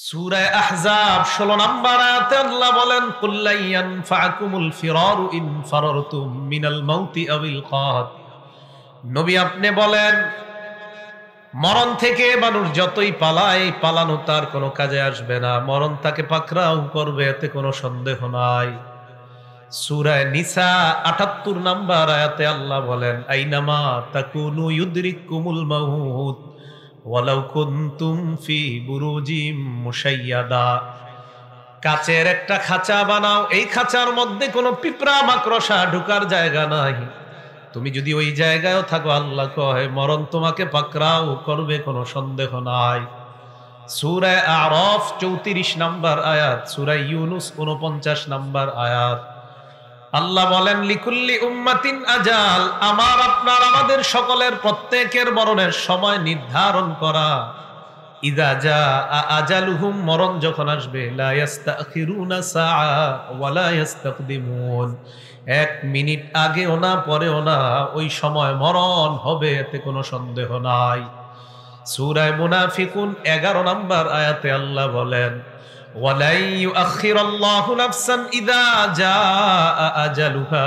সূরা আহজাব 16 নম্বর আয়াতে আল্লাহ বলেন কুল্লা ইয়ানফাকুমুল ফিরারু ইন ফারারতুম মিনাল মাউতি আবিল কাত। নবী আপনি বলেন মরণ থেকে মানুষ যতই পালায় পালানো তার কোনো কাজে আসবে না, মরণ তাকে পাকড়াও করবে, এতে কোনো সন্দেহ নাই। সূরা নিসা 78 নম্বর আয়াতে আল্লাহ বলেন আইনামা তাকুনু ইউদরিকুমুল মাউত ওয়ালাউ কুনতুম ফি বুরুজিম মুশাইয়াদা। কাচের একটা খাঁচা বানাও, এই খাঁচার মধ্যে কোনো পিঁপড়া মাকড়সা ঢোকার জায়গা নাই, তুমি যদি ওই জায়গায়ও থাকো আল্লাহ কয় মরণ তোমাকে পাকড়াও করবে, কোনো সন্দেহ নাই। সূরা আরাফ 34 নম্বর আয়াত, সূরা ইউনুস 49 নম্বর আয়াত আল্লাহ বলেন লিকুল্লি উম্মাতিন আজাল, আমার আপনার আমাদের সকলের প্রত্যেকের মরণের সময় নির্ধারণ করা। ইযা জাআ আজালুহুম, মরণ যখন আসবে লা ইস্তাখিরুনা সাআ ওয়া লা ইস্তাকদিমুন, এক মিনিট আগেও না পরেও না, ওই সময় মরণ হবে, এতে কোনো সন্দেহ নাই। সূরা মুনাফিকুন 11 নম্বর আয়াতে আল্লাহ বলেন ওয়ালাই ইউআখিরুল্লাহু নাফসান ইযা জাআ আজালুহা,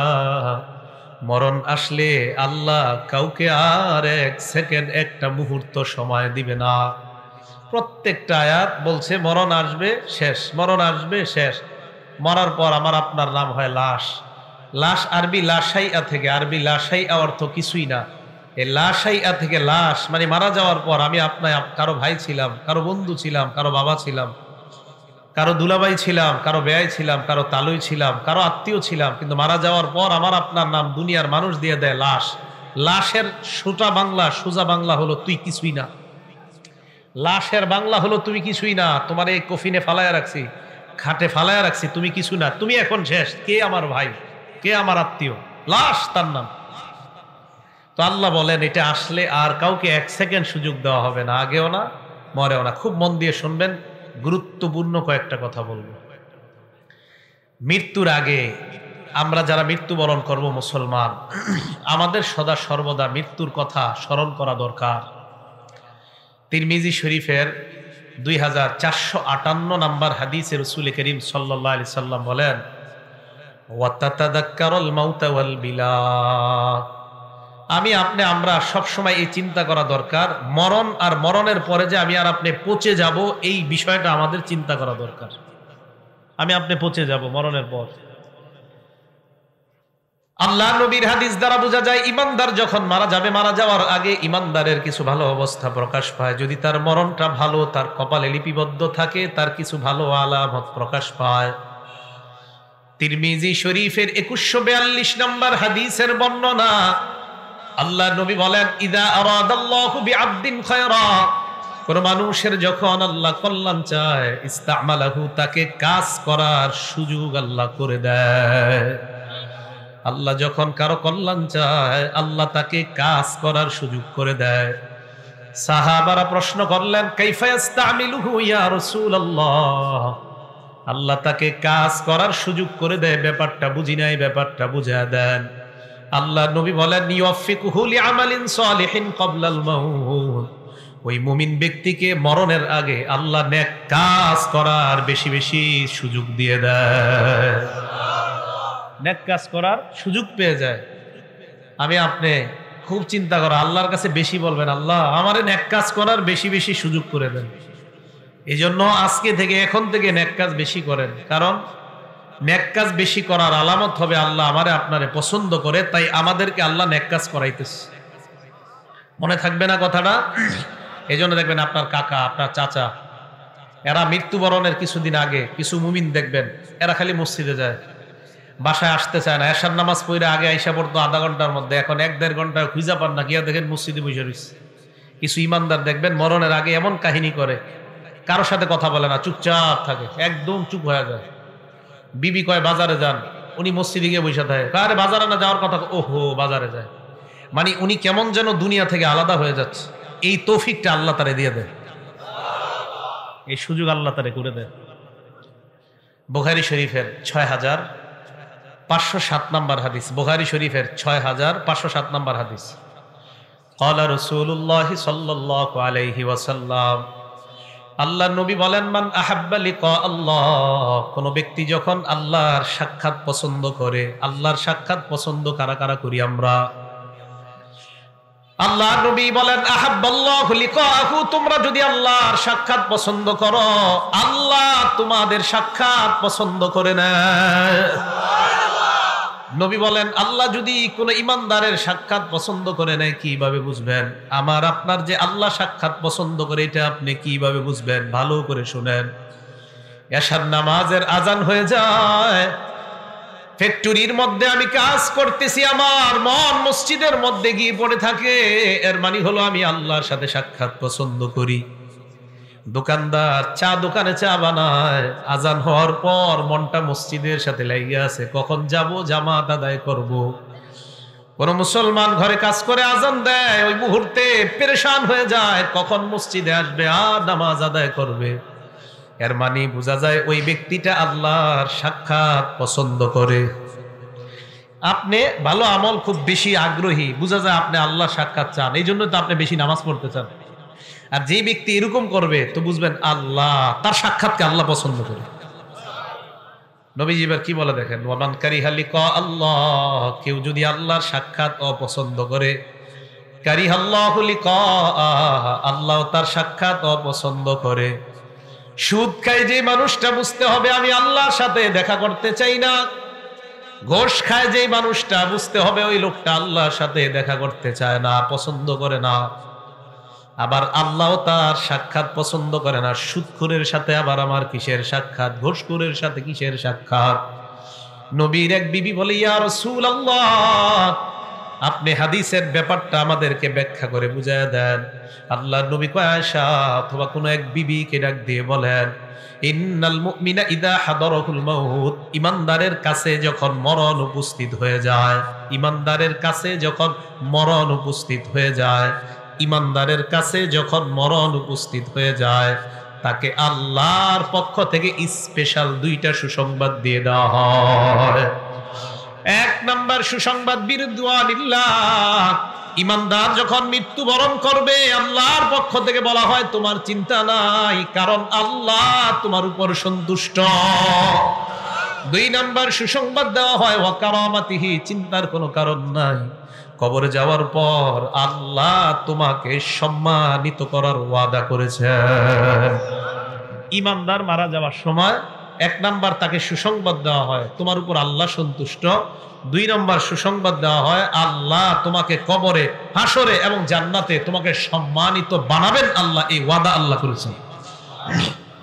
মরণ আসলে আল্লাহ কাউকে আর এক সেকেন্ড একটা মুহূর্ত সময় দিবে না। প্রত্যেকটা আয়াত বলছে মরণ আসবে শেষ, মরণ আসবে শেষ। মরার পর আমার আপনার নাম হয় লাশ। লাশ আরবি লাশাইয়া থেকে, আরবি লাশাইয়া অর্থ কিছুই না। এই লাশাইয়া থেকে লাশ মানে মারা যাওয়ার পর আমি আপনার কারো ভাই ছিলাম, কারো বন্ধু ছিলাম, কারো বাবা ছিলাম, কারো দুলাভাই ছিলাম, কারো বেয়াই ছিলাম, কারো তালুই ছিলাম, কারো আত্মীয় ছিলাম, কিন্তু মারা যাওয়ার পর আমার আপনার নাম দুনিয়ার মানুষ দিয়ে দেয় লাশ। লাশের সোজা বাংলা হলো তুই কিছুই না। লাশের বাংলা হলো তুমি কিছুই না, তোমার এই কফিনে ফালায়া রাখছি, খাটে ফালায়া রাখছি, তুমি কিছু না, তুমি এখন শেষ। কে আমার ভাই, কে আমার আত্মীয়? লাশ তার নাম। তো আল্লাহ বলেন এটা আসলে আর কাউকে এক সেকেন্ড সুযোগ দেওয়া হবে না, আগেও না মরেও না। খুব মন দিয়ে শুনবেন, গুরুত্বপূর্ণ কয়েকটা কথা বলবো। মৃত্যুর আগে আমরা যারা মৃত্যুবরণ করব মুসলমান, আমাদের সদা সর্বদা মৃত্যুর কথা স্মরণ করা দরকার। তিরমিজি শরীফের 2458 নম্বর হাদিসে রাসূল করিম সাল্লাল্লাহু আলাইহি সাল্লাম বলেন ওয়া তাতাযাক্কারুল মাউতা ওয়াল বিলা, আমি আপনি আমরা সবসময় এই চিন্তা করা দরকার, মরণ আর মরণের পরে যে আমি আর আপনি পচে যাব, এই বিষয়টা আমাদের চিন্তা করা দরকার। আমি আপনি পচে যাব মরণের পর। আল্লাহ নবীর হাদিস দ্বারা বোঝা যায় ইমানদার যখন মারা যাবে, মারা যাওয়ার আগে ইমানদারের কিছু ভালো অবস্থা প্রকাশ পায়। যদি তার মরণটা ভালো, তার কপালে লিপিবদ্ধ থাকে, তার কিছু ভালো আলামত প্রকাশ পায়। তিরমিজি শরীফের 2142 নম্বর হাদিসের বর্ণনা, আল্লাহ নবী বলেন ইদা আরাদাল্লাহু বিআবদিন খায়রা, কোন মানুষের যখন আল্লাহ কল্যাণ চায় ইস্তামালাহু, তাকে কাজ করার সুযোগ আল্লাহ করে দেয়। আল্লাহ যখন কারো কল্যাণ চায় আল্লাহ তাকে কাজ করার সুযোগ করে দেয়। সাহাবারা প্রশ্ন করলেন কাইফা ইস্তামিলুহু ইয়া রাসূলুল্লাহ, আল্লাহ তাকে কাজ করার সুযোগ করে দেয়, ব্যাপারটা বুঝি নাই, ব্যাপারটা বুঝা দেন। আল্লাহ নবী বলেন ইউফিকুহু লিআমালিন সালিহিন ক্বাবলাল মাউত, ওই মুমিন ব্যক্তিকে মরণের আগে আল্লাহ নেক কাজ করার বেশি বেশি সুযোগ দিয়ে দেয়, নেক কাজ করার সুযোগ পেয়ে যায়। আমি আপনি খুব চিন্তা করা, আল্লাহর কাছে বেশি বলবেন আল্লাহ আমারে নেক কাজ করার বেশি বেশি সুযোগ করে দেন। এই জন্য আজকে থেকে এখন থেকে নেক কাজ বেশি করেন, কারণ নেক কাজ বেশি করার আলামত হবে আল্লাহ আমারে আপনারে পছন্দ করে, তাই আমাদেরকে আল্লাহ নেক কাজ করাইতেছে। মনে থাকবে না কথাটা? এই জন্য দেখবেন আপনার কাকা, আপনার চাচা, এরা মৃত্যুবরণের কিছুদিন আগে কিছু মুমিন দেখবেন এরা খালি মসজিদে যায়, বাসায় আসতে চায় না। এশার নামাজ পড়ে আগে আইসা পড়তো আধা ঘন্টার মধ্যে, এখন 1-1.5 ঘন্টা খুঁজা পান না, গিয়া দেখেন মসজিদে বসে রয়েছে। কিছু ইমানদার দেখবেন মরণের আগে এমন কাহিনী করে, কারোর সাথে কথা বলে না, চুপচাপ থাকে, একদম চুপ হয়ে যায়। বিবি কয় বাজারে যান, উনি মসজিদে গিয়ে বসে থাকে। আরে বাজারে না যাওয়ার কথা, ওহো বাজারে যায়। মানে উনি কেমন যেন দুনিয়া থেকে আলাদা হয়ে যাচ্ছে। এই তৌফিকটা আল্লাহ তারে দিয়ে দেয়, এই সুযোগ আল্লাহ তারে করে দেয়। বুখারী শরীফের 6507 নম্বর হাদিস, বুখারী শরীফের 6507 নম্বর হাদিস, ক্বালা রাসূলুল্লাহ সাল্লাল্লাহু আলাইহি ওয়াসাল্লাম, আল্লাহ নবী বলেন, মান আহাব্বা লিকা আল্লাহ, কোন ব্যক্তি যখন আল্লাহর সাক্ষাৎ পছন্দ করে। আল্লাহর সাক্ষাৎ পছন্দ কারা কারা করি আমরা? আল্লাহ নবী বলেন, আহাব্বাল্লাহু লিকাহু, তোমরা যদি আল্লাহর সাক্ষাৎ পছন্দ করো, আল্লাহ তোমাদের সাক্ষাৎ পছন্দ করে নেয়। নবী বলেন, আল্লাহ যদি কোন ইমানদারের সাক্ষাৎ পছন্দ করে নেয়, কিভাবে বুঝবেন? আমার আপনার যে আল্লাহ সাক্ষাৎ পছন্দ করে, এটা আপনি কিভাবে বুঝবেন? ভালো করে শুনেন। এশার নামাজের আজান হয়ে যায়, ফ্যাক্টরির মধ্যে আমি কাজ করতেছি, আমার মন মসজিদের মধ্যে গিয়ে পড়ে থাকে, এর মানে হলো আমি আল্লাহর সাথে সাক্ষাৎ পছন্দ করি। দোকানদার চা দোকানে চা বানায়, আজান হওয়ার পর মনটা মসজিদের সাথে লেগে আছে, কখন যাব জামাত আদায় করব। কোন মুসলমান ঘরে কাজ করে আজান দেয়, ওই মুহূর্তে পেরেশান হয়ে যায়, কখন মসজিদে আসবে আর নামাজ আদায় করবে। এর মানে বোঝা যায় ওই ব্যক্তিটা আল্লাহর সাক্ষাৎ পছন্দ করে। আপনি ভালো আমল খুব বেশি আগ্রহী, বোঝা যায় আপনি আল্লাহর সাক্ষাৎ চান, এই জন্য তো আপনি বেশি নামাজ পড়তে চান। আর যে ব্যক্তি এরকম করবে, তো বুঝবেন আল্লাহ তার সাক্ষাৎকে আল্লাহ পছন্দ করে। নবীজি এবার কি বলে দেখেন, ওয়ামান কারিহা লিকা আল্লাহ, কেউ যদি আল্লাহর সাক্ষাৎ অপছন্দ করে, কারিহাল্লাহু লিকাআহ, আল্লাহ তার সাক্ষাৎ অপছন্দ করে। সুদ খায় যে মানুষটা, বুঝতে হবে আমি আল্লাহর সাথে দেখা করতে চাই না। ঘোষ খায় যে মানুষটা, বুঝতে হবে ওই লোকটা আল্লাহর সাথে দেখা করতে চায় না, পছন্দ করে না। আবার আল্লাহ তার সাক্ষাৎ পছন্দ করে না। সুদখোরের সাথে আবার আমার কিসের সাক্ষাৎ, ঘোষখোরের সাথে কিসের সাক্ষাৎ? নবীর এক বিবি বলে, ইয়া রাসূলুল্লাহ, আপনি হাদিসের ব্যাপারটা আমাদেরকে ব্যাখ্যা করে বুঝায় দেন। আল্লাহ নবী কয়, আয়েশা অথবা কোন এক বিবিকে ডাক দিয়ে বলেন, ইন্নাল মুমিনা ইযা হাদারাহুল মাউত, ইমানদারের কাছে যখন মরণ উপস্থিত হয়ে যায়, ইমানদারের কাছে যখন মরণ উপস্থিত হয়ে যায়, ইমানদারের কাছে যখন মরণ উপস্থিত হয়ে যায়, তাকে আল্লাহর পক্ষ থেকে স্পেশাল দুইটা সুসংবাদ দিয়ে দেওয়া হয়। এক নাম্বার সুসংবাদ, বিরদুয়ানিল্লাহ, ইমানদার যখন মৃত্যুবরণ করবে, আল্লাহর পক্ষ থেকে বলা হয় তোমার চিন্তা নাই, কারণ আল্লাহ তোমার উপর সন্তুষ্ট। দুই নাম্বার সুসংবাদ দেওয়া হয়, ওয়া কারামাতিহি, চিন্তার কোনো কারণ নাই, কবরে যাওয়ার পর আল্লাহ তোমাকে সম্মানিত করার ওয়াদা করেছেন। ইমানদার মারা যাওয়ার সময় এক নাম্বার তাকে সুসংবাদ দেওয়া হয়, তোমার উপর আল্লাহ সন্তুষ্ট। দুই নম্বর সুসংবাদ দেওয়া হয়, আল্লাহ তোমাকে কবরে, হাসরে এবং জান্নাতে তোমাকে সম্মানিত বানাবেন, আল্লাহ এই ওয়াদা আল্লাহ করেছেন,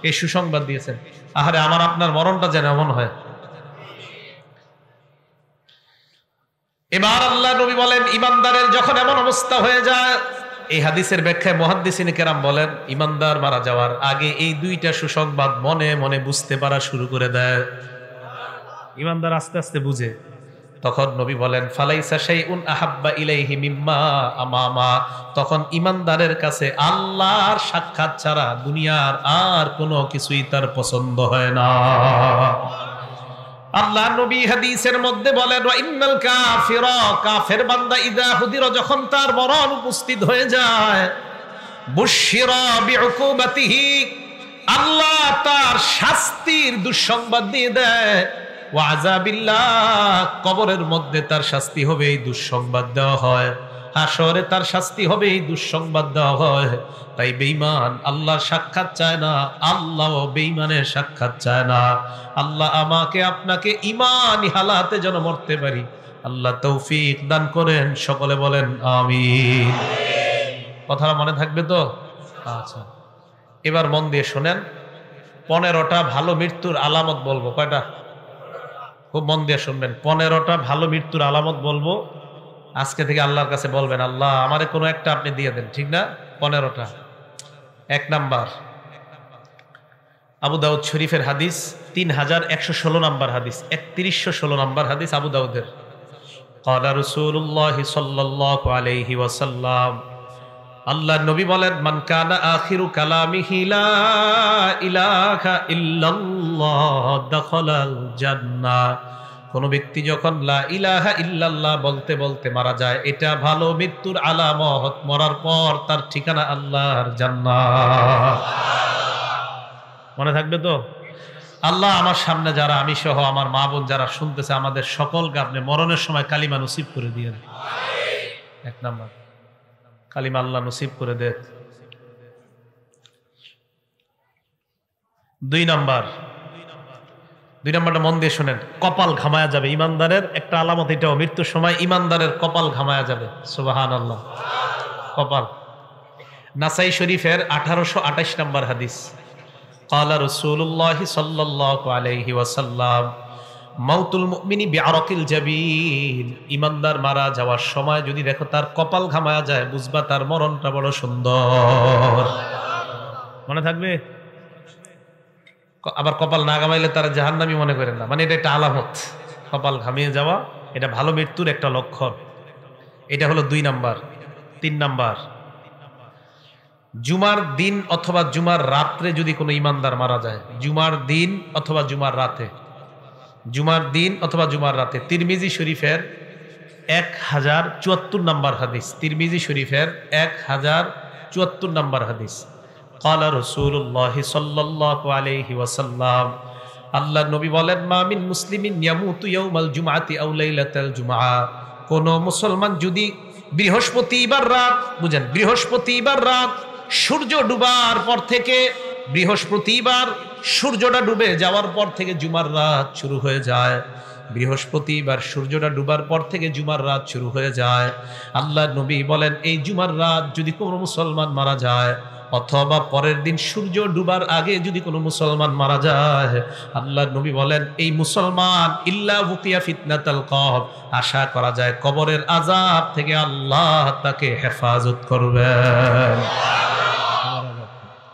এই সুসংবাদ দিয়েছেন। আহারে আমার আপনার মরণটা যেন এমন হয়। এবার আল্লাহ নবী বলেন, ইমানদারের যখন এমন অবস্থা হয়ে যায়, এই হাদিসের ব্যাখ্যায় মুহাদ্দিসিন কেরাম বলেন, ইমানদার মারা যাওয়ার আগে এই দুইটা সুসংবাদ মনে মনে বুঝতে পারা শুরু করে দেয়। ইমানদার আস্তে আস্তে বুঝে। তখন নবী বলেন, ফালাইসা শাইউন আহাব্বা ইলাইহি মিম্মা আমামা, তখন ইমানদারের কাছে আল্লাহর সাক্ষাৎ ছাড়া দুনিয়ার আর কোনো কিছুই তার পছন্দ হয় না। আল্লাহ নবী হাদিসের মধ্যে বলেন, ওয়া ইন্নাল কাফিরা, কাফের বান্দা ইযা হুদিরা, যখন তার মরণ উপস্থিত হয়ে যায়, বুশিরা বিউকুবাতিহি, আল্লাহ তার শাস্তির দুঃসংবাদ দিয়ে দেয়। ওয়া আযাবিল্লাহ, কবরের মধ্যে তার শাস্তি হবে এই দুঃসংবাদ দেওয়া হয়। হাসরে তার শাস্তি হবে এই দুঃসংবাদ দেওয়া হয়। তাই বেঈমান আল্লাহর সাক্ষাৎ চায় না, আল্লাহ বেঈমানের সাক্ষাৎ চায় না। আল্লাহ আমাকে আপনাকে ঈমানি হালাতে যেন মরতে পারি, আল্লাহ তৌফিক দান করেন। সকলে বলেন আমিন। কথাটা মনে থাকবে তো? আচ্ছা, এবার মন দিয়ে শোনেন। 15টা ভালো মৃত্যুর আলামত বলবো। কয়টা? খুব মন দিয়ে শুনবেন। 15টা ভালো মৃত্যুর আলামত বলবো। আজকে থেকে আল্লাহর কাছে বলবেন, আল্লাহ আমারে কোনো একটা আপনি দিয়ে দেন, ঠিক না? 15টা। 1 নাম্বার, আবু দাউদ শরীফের হাদিস, 3116 নাম্বার হাদিস, 3116 নাম্বার হাদিস আবু দাউদের। ক্বালা রাসূলুল্লাহ সাল্লাল্লাহু আলাইহি ওয়াসাল্লাম, আল্লাহর নবী বলেন, মান কানা আখিরু কালামিহি লা ইলাহা ইল্লাল্লাহ দাখালাল জান্নাহ, কোন ব্যক্তি যখন লা ইলাহা ইল্লাল্লাহ বলতে বলতে মারা যায়, এটা ভালো মৃত্যুর আলামত। মরার পর তার ঠিকানা আল্লাহর জান্নাত। মনে থাকবে তো? আল্লাহ আমার সামনে যারা, আমি সহ আমার মা বোন যারা শুনতেছে, আমাদের সকলকে আপনি মরণের সময় কালিমা নসিব করে দিয়েন। এক নাম্বার, কালিমা আল্লাহ নসিব করে দেন। দুই নাম্বারটা মন দিয়ে শোনেন, কপাল ঘামায়া যাবে। ইমানদারের একটা আলামত এটাও, মৃত্যুর সময় ইমানদারের কপাল ঘামায়া যাবে। সুবহানাল্লাহ। কপাল। নাসাই শরীফের 1828 নম্বর হাদিস, ক্বালা রাসূলুল্লাহ সাল্লাল্লাহু আলাইহি ওয়াসাল্লাম, মাউতুল মুমিনি বিআরাকিল জাবিন। ইমানদার মারা যাওয়ার সময় যদি দেখো তার কপাল ঘামায়া যায়, বুঝবা তার মরণটা বড় সুন্দর। মনে থাকবে? আবার কপাল না ঘামাইলে তারা জাহান্নামী মনে করেন না, মানে এটা একটা আলামত। কপাল ঘামিয়ে যাওয়া এটা ভালো মৃত্যুর একটা লক্ষণ। এটা হলো 2 নাম্বার। 3 নাম্বার, জুমার দিন অথবা জুমার রাত্রে যদি কোনো ইমানদার মারা যায়, জুমার দিন অথবা জুমার রাতে, জুমার দিন অথবা জুমার রাতে, তিরমিজি শরীফের 1074 নম্বর হাদিস, তিরমিজি শরীফের 1074 নম্বর হাদিস, ক্বালা রাসূলুল্লাহ সাল্লাল্লাহু আলাইহি ওয়াসাল্লাম, আল্লাহর নবী বলেন, মা মিন মুসলিমিন ইয়ামুতু ইয়াউমাল জুমআতি আও লাইলাতাল জুমআ, কোন মুসলমান যদি বৃহস্পতিবার রাত, বুঝেন, বৃহস্পতিবার রাত সূর্য ডুবার পর থেকে, বৃহস্পতিবার সূর্যটা ডুবে যাওয়ার পর থেকে জুমার রাত শুরু হয়ে যায়, বৃহস্পতিবার সূর্যটা ডুবার পর থেকে জুমার রাত শুরু হয়ে যায়। আল্লাহর নবী বলেন, এই জুমার রাত যদি কোনো মুসলমান মারা যায়, অথবা পরের দিন সূর্য ডুবার আগে যদি কোনো মুসলমান মারা যায়, আল্লাহর নবী বলেন, এই মুসলমান ইল্লা বুকিয়া ফিতনাতাল কবর, আশা করা যায় কবরের আযাব থেকে আল্লাহ তাকে হেফাজত করবেন।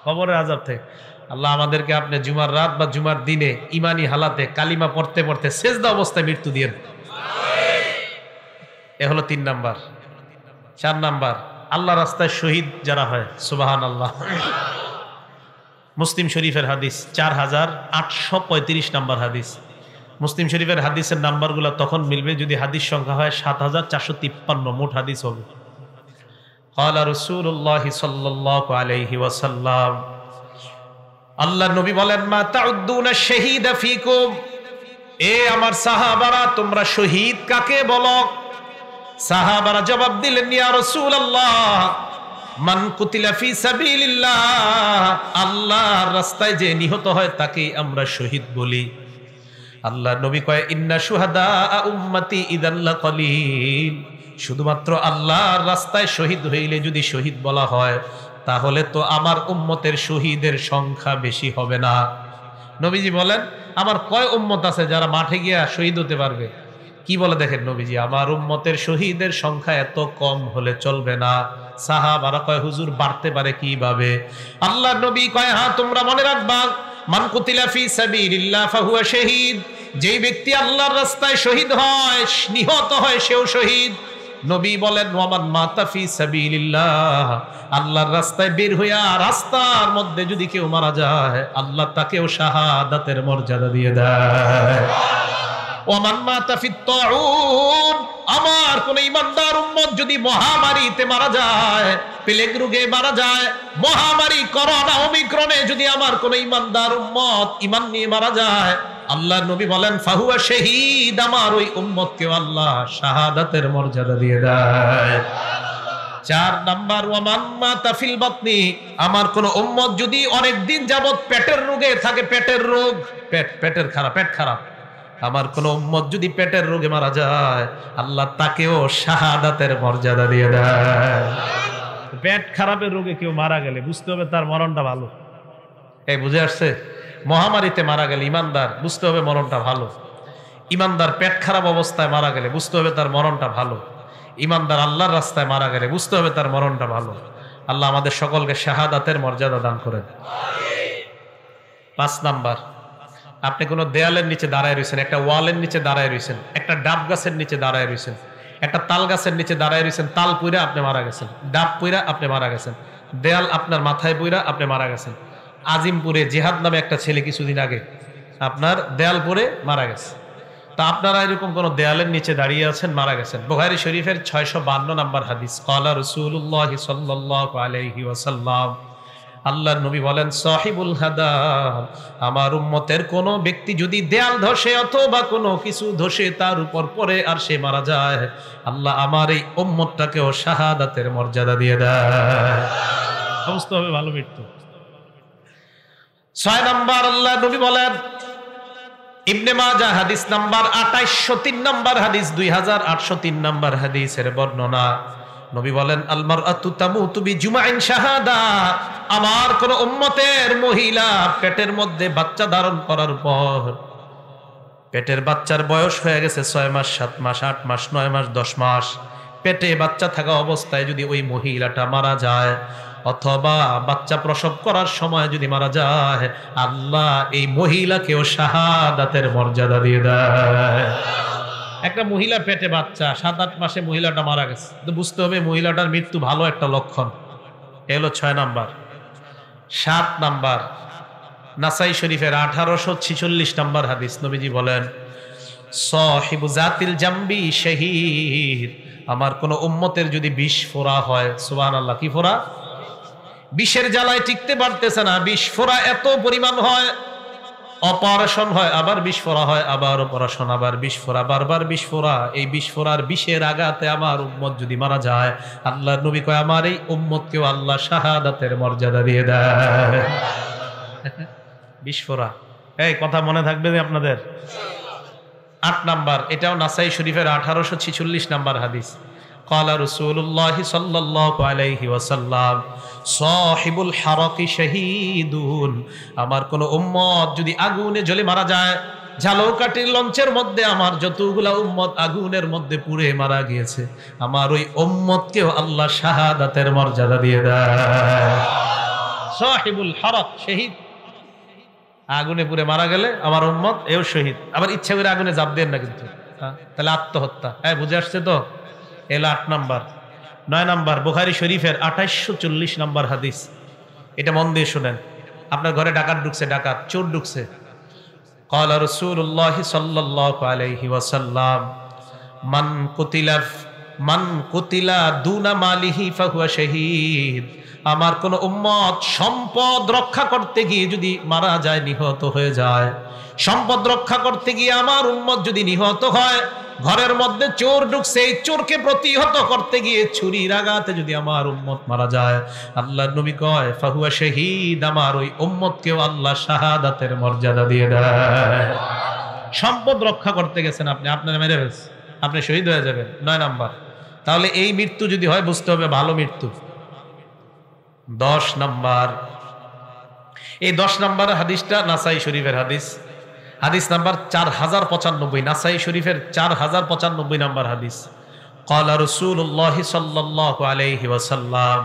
কবরের আযাব থেকে আল্লাহ আমাদেরকে আপনি জুমার রাত বা জুমার দিনে ইমানি হালাতে কালিমা পড়তে পড়তে সেজদা অবস্থায় মৃত্যু দিয়েন। এ হলো 3 নাম্বার। 4 নাম্বার, আল্লাহ রাস্তায় শহীদ যারা হয়, সুবহানাল্লাহ। মুসলিম শরীফের হাদিস 4835 নাম্বার হাদিস। মুসলিম শরীফের হাদিসের নাম্বারগুলো তখন মিলবে যদি হাদিস সংখ্যা হয় 7453, মোট হাদিস হবে। ক্বালা রাসূলুল্লাহ সাল্লাল্লাহু আলাইহি ওয়াসাল্লাম, আল্লাহর নবী বলেন, মা তাউদ্দুনা শাহীদা ফীকুম, এ আমার সাহাবারা, তোমরা শহীদ কাকে বলো? সাহাবারা জবাব দিলেন, ইয়া রাসূলুল্লাহ, মান কুতিলা ফি সাবিলিল্লাহ, আল্লাহর রাস্তায় যে নিহত হয় তাকেই আমরা শহীদ বলি। আল্লাহর নবী কয়, ইন্না শুহাদা উম্মতি ইযাল লাকালিল, শুধুমাত্র আল্লাহর রাস্তায় শহীদ হইলে যদি শহীদ বলা হয়, তাহলে তো আমার উম্মতের শহীদের সংখ্যা বেশি হবে না। নবীজি বলেন, আমার কয় উম্মত আছে যারা মাঠে গিয়া শহীদ হতে পারবে? কি বলে দেখেন নবীজি, আমার উম্মতের শহীদের সংখ্যা এত কম হলে চলবে না। সাহাবারা কয়, হুজুর বাড়তে পারে কিভাবে? আল্লাহর নবী কয়, হ্যাঁ, তোমরা মনে রাখবা, মান কুতিলা ফি সাবিলিল্লাহ ফাহুয়া শাহীদ, যেই ব্যক্তি আল্লাহর রাস্তায় শহীদ হয়, নিহত হয়, সেও শহীদ। নবী বলেন, ওয়ামান মাতা ফি সাবিলিল্লাহ, আল্লাহর রাস্তায় বের হইয়া রাস্তার মধ্যে যদি কেউ মারা যায়, আল্লাহ তাকেও শাহাদাতের মর্যাদা দিয়ে দেয়। ওয়ামান মাতা ফিত তাউন, আমার কোন ইমানদার উম্মত যদি মহামারীতে মারা যায়, প্লেগ রোগে মারা যায়, মহামারী করোনা ওমিক্রনে যদি আমার কোন ইমানদার উম্মত ইমান নিয়ে মারা যায়, আল্লাহর নবী বলেন, ফাহুয়া শাহীদ, আমার ওই উম্মতকে আল্লাহ শাহাদাতের মর্যাদা দিয়ে দেয়। 4 নাম্বার, ওয়ামান মাতা ফিল বাতনি, আমার কোন উম্মত যদি অনেক দিন যাবত পেটের রোগে থাকে, পেটের রোগ, পেটের খারাপ, পেট খারাপ, আমার কোন উম্মত যদি পেটের রোগে মারা যায়, আল্লাহ তাকেও শাহাদাতের মর্যাদা দিয়ে দেয়। পেট খারাপের রোগে কেউ মারা গেলে বুঝতে হবে তার মরণটা ভালো। এই বুঝে আসছে? মহামারীতে মারা গেলে ইমানদার, বুঝতে হবে মরণটা ভালো। ইমানদার পেট খারাপ অবস্থায় মারা গেলে বুঝতে হবে তার মরণটা ভালো। ইমানদার আল্লাহর রাস্তায় মারা গেলে বুঝতে হবে তার মরণটা ভালো। আল্লাহ আমাদের সকলকে শাহাদাতের মর্যাদা দান করেন। 5 নাম্বার, আপনি কোনো দেয়ালের নিচে দাঁড়ায় রয়েছেন, একটা ওয়ালের নিচে দাঁড়ায় রয়েছেন, একটা ডাব গাছের নিচে দাঁড়ায় রয়েছেন, একটা তাল গাছের নিচে দাঁড়ায় রয়েছেন, তাল পুইরা আপনি মারা গেছেন, ডাব পুইরা আপনি মারা গেছেন, দেয়াল আপনার মাথায় পুইরা আপনি মারা গেছেন। আজিমপুরে জিহাদ নামে একটা ছেলে কিছুদিন আগে আপনার দেয়াল পরে মারা গেছে। তা আপনারা এরকম কোন দেয়ালের নিচে দাঁড়িয়ে আছেন, মারা গেছেন। বুখারী শরীফের 652 নম্বর হাদিস, ক্বালা রাসূলুল্লাহ সাল্লাল্লাহু আলাইহি ওয়াসাল্লাম, আল্লাহর নবী বলেন সাহিবুল হাদাব, আমার উম্মতের কোন ব্যক্তি যদি দেয়াল ধসে অথবা কোনো কিছু ধসে তার উপর পড়ে আর সে মারা যায়, আল্লাহ আমার এই উম্মতটাকেও শাহাদাতের মর্যাদা দিয়ে দেয়। সমস্ত হবে ভালো মৃত্যু। 6 নাম্বার আল্লাহর নবী বলেন, ইবনে মাজাহ হাদিস নাম্বার 2803 নাম্বার হাদিস, 2803 নাম্বার হাদিসের বর্ণনা। নবী বলেন আল মারআতু তামুতু বিজুমাইন শাহাদা, আমার কোন উম্মতের মহিলা পেটের মধ্যে বাচ্চা ধারণ করার পর, পেটের বাচ্চার বয়স হয়ে গেছে 6 মাস 7 মাস 8 মাস 9 মাস 10 মাস, পেটে বাচ্চা থাকা অবস্থায় যদি ওই মহিলাটা মারা যায় অথবা বাচ্চা প্রসব করার সময় যদি মারা যায়, আল্লাহ এই মহিলাকেও শাহাদাতের মর্যাদা দিয়ে দেয়। একটা মহিলা পেটে বাচ্চা 7-8 মাসে মহিলাটা মারা গেছে, তো বুঝতে হবে মহিলাটার মৃত্যু ভালো একটা লক্ষণ। এ হলো 6 নাম্বার। 7 নাম্বার নাসাই শরীফের 1846 নাম্বার হাদিস, নবীজি বলেন সাহিবু জাতিল জামবি শহীদ, আমার কোন উম্মতের যদি বিষ ফোড়া হয়, সুবহানাল্লাহ, কি ফোড়া? বিষের জ্বালায় টিকতে পারতেছে না, বিষ ফোড়া এত পরিমাণ হয়, অপারেশন হয়, আবার বিষ ফোড়া হয়, আবার অপারেশন, আবার বিষ ফোড়া, বারবার বিষ ফোড়া, এই বিষ ফোড়ার বিষের আঘাতে আমার উম্মত যদি মারা যায়, আল্লাহর নবী কয় আমার এই উম্মতকেও আল্লাহ শাহাদাতের মর্যাদা দিয়ে দেয়। বিষ ফোড়া, এই কথা মনে থাকবে আপনাদের। 8 নাম্বার, এটাও নাসাই শরীফের 1846 নাম্বার হাদিস। ক্বালা রাসূলুল্লাহ সাল্লাল্লাহু আলাইহি ওয়াসাল্লাম সাহিবুল হারাকি শাহীদুন, আমার কোন উম্মত যদি আগুনে জ্বলে মারা যায়, ঝালকাঠির লঞ্চের মধ্যে আমার যতগুলা উম্মত আগুনের মধ্যে পুড়ে মারা গিয়েছে, আমার ওই উম্মতকেও আল্লাহ শাহাদাতের মর্যাদা দিয়ে দেয়। সাহিবুল হারাক, শহীদ, আগুনে পুড়ে মারা গেলে আমার উম্মত এও শহীদ। আবার ইচ্ছা করে আগুনে জাপ দেন না কিন্তু, তাহলে আত্মহত্যা। হ্যাঁ, বুঝে আসছে তো? এলো 8 নাম্বার। 9 নাম্বার বুখারী শরীফের 2840 নাম্বার হাদিস, এটা মন দিয়ে শুনেন। আপনার ঘরে ডাকাত ঢুকছে, ডাকাত চোর ঢুকছে। ক্বালা রাসূলুল্লাহ সাল্লাল্লাহু আলাইহি ওয়াসাল্লাম মান কুতিলা দুনা মালিহি ফাহুয়া শাহীদ, আমার কোন উম্মত সম্পদ রক্ষা করতে গিয়ে যদি মারা যায়, নিহত হয়ে যায়, সম্পদ রক্ষা করতে গিয়ে আমার উম্মত যদি নিহত হয়, ঘরের মধ্যে চোর ঢুকছে, এই চোরকে প্রতিহত করতে গিয়ে ছুরির আঘাতে যদি আমার উম্মত মারা যায়, আল্লাহর নবী কয় ফাহুয়া শাহীদ, আমার ওই উম্মতকেও আল্লাহ শাহাদাতের মর্যাদা দিয়ে দেয়। সম্পদ রক্ষা করতে গেছেন আপনি, আপনারা মেরে ফেলছেন, আপনি শহীদ হয়ে যাবেন। 9 নাম্বার। তাহলে এই মৃত্যু যদি হয় বুঝতে হবে ভালো মৃত্যু। 10 নাম্বার, এই 10 নাম্বার হাদিসটা নাসাই শরীফের হাদিস, হাদিস নাম্বার 4095, নাসাই শরীফের 4095 নাম্বার হাদিস। ক্বালা রাসূলুল্লাহ সাল্লাল্লাহু আলাইহি ওয়াসাল্লাম,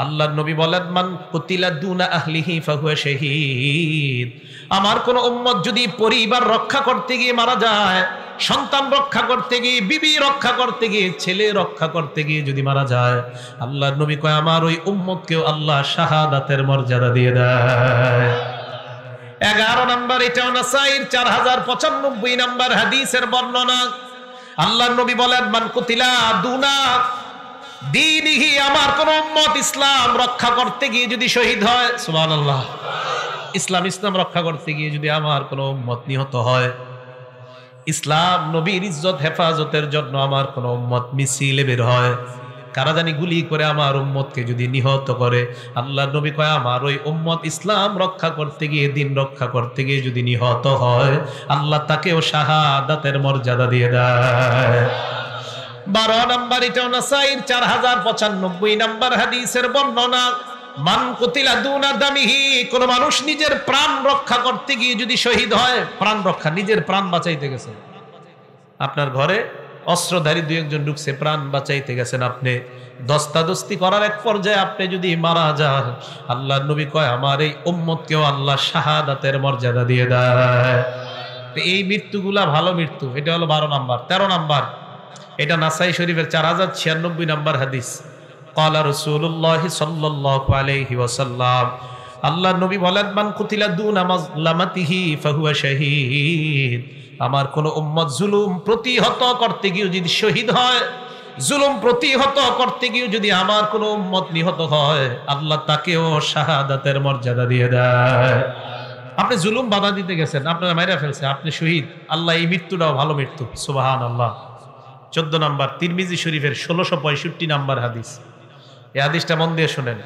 আল্লাহর নবী বলেন মান কুতিলা দুনা আহলিহি ফাহুয়া শাহীদ, আমার কোন উম্মত যদি পরিবার রক্ষা করতে গিয়ে মারা যায়, সন্তান রক্ষা করতে গিয়ে, বিবি রক্ষা করতে গিয়ে, ছেলে রক্ষা করতে গিয়ে যদি মারা যায়, আল্লাহর নবী কয় আমার ওই উম্মতকেও আল্লাহ শাহাদাতের মর্যাদা দিয়ে দেয়। 11 নাম্বার, এটাও নাসাইর 4095 নাম্বার হাদিসের বর্ণনা। আল্লাহর নবী বলেন মান কুতিলা দুনা দীনিহি, আমার কোন উম্মত ইসলাম রক্ষা করতে গিয়ে যদি শহীদ হয়, সুবহানাল্লাহ, ইসলাম রক্ষা করতে গিয়ে যদি আমার কোন উম্মত নিহত হয়, ইসলাম নবীর ইজ্জত হেফাজতের জন্য আমার কোন উম্মত মিছিলে বের হয়, কারা জানি গুলি করে আমার উম্মতকে যদি নিহত করে, আল্লাহর নবী কয় আমার ওই উম্মত ইসলাম রক্ষা করতে গিয়ে, দিন রক্ষা করতে গিয়ে যদি নিহত হয়, আল্লাহ তাকেও শাহাদাতের মর্যাদা দিয়ে দেয়। 12 নাম্বার, এটাও নাসাইর 4095 নাম্বার হাদিসের বর্ণনা। মান কুতিলা দুনা দামিহি, কোন মানুষ নিজের প্রাণ রক্ষা করতে গিয়ে যদি শহীদ হয়, প্রাণ রক্ষা, নিজের প্রাণ বাঁচাইতে গেছে, আপনার ঘরে অস্ত্রধারী 2-1 ঢুকছে, প্রাণ বাঁচাইতে গেছেন আপনি, দস্তাদস্তি করার এক পর্যায়ে আপনি যদি মারা যান, আল্লাহর নবী কয় আমার এই উম্মতকেও আল্লাহ শাহাদাতের মর্যাদা দিয়ে দেয়। এই মৃত্যুগুলা ভালো মৃত্যু। এটা হলো 12 নাম্বার। 13 নাম্বার, এটা নাসাই শরীফের 4096 নাম্বার হাদিস। ক্বালা রাসূলুল্লাহ সাল্লাল্লাহু আলাইহি ওয়াসাল্লাম, আল্লাহর নবী বলেন মান কুতিলা দুনা মাজলামাতিহি ফাহুয়া শাহীদ, আমার কোন উম্মত জুলুম প্রতিহত করতে গিয়ে যদি শহীদ হয়, জুলুম প্রতিহত করতে গিয়ে যদি আমার কোনো উম্মত নিহত হয়, আল্লাহ তাকেও শাহাদাতের মর্যাদা দিয়ে দেয়। আপনি জুলুম বাধা দিতে গেছেন, আপনারা মাইরা ফেলছে, আপনি শহীদ, আল্লাহ এই মৃত্যুটাও ভালো মৃত্যু। সুবহানাল্লাহ। 14 নম্বর, তিরমিজি শরীফের 1665 নম্বর হাদিস। এই হাদিসটা মন দিয়ে শুনেন।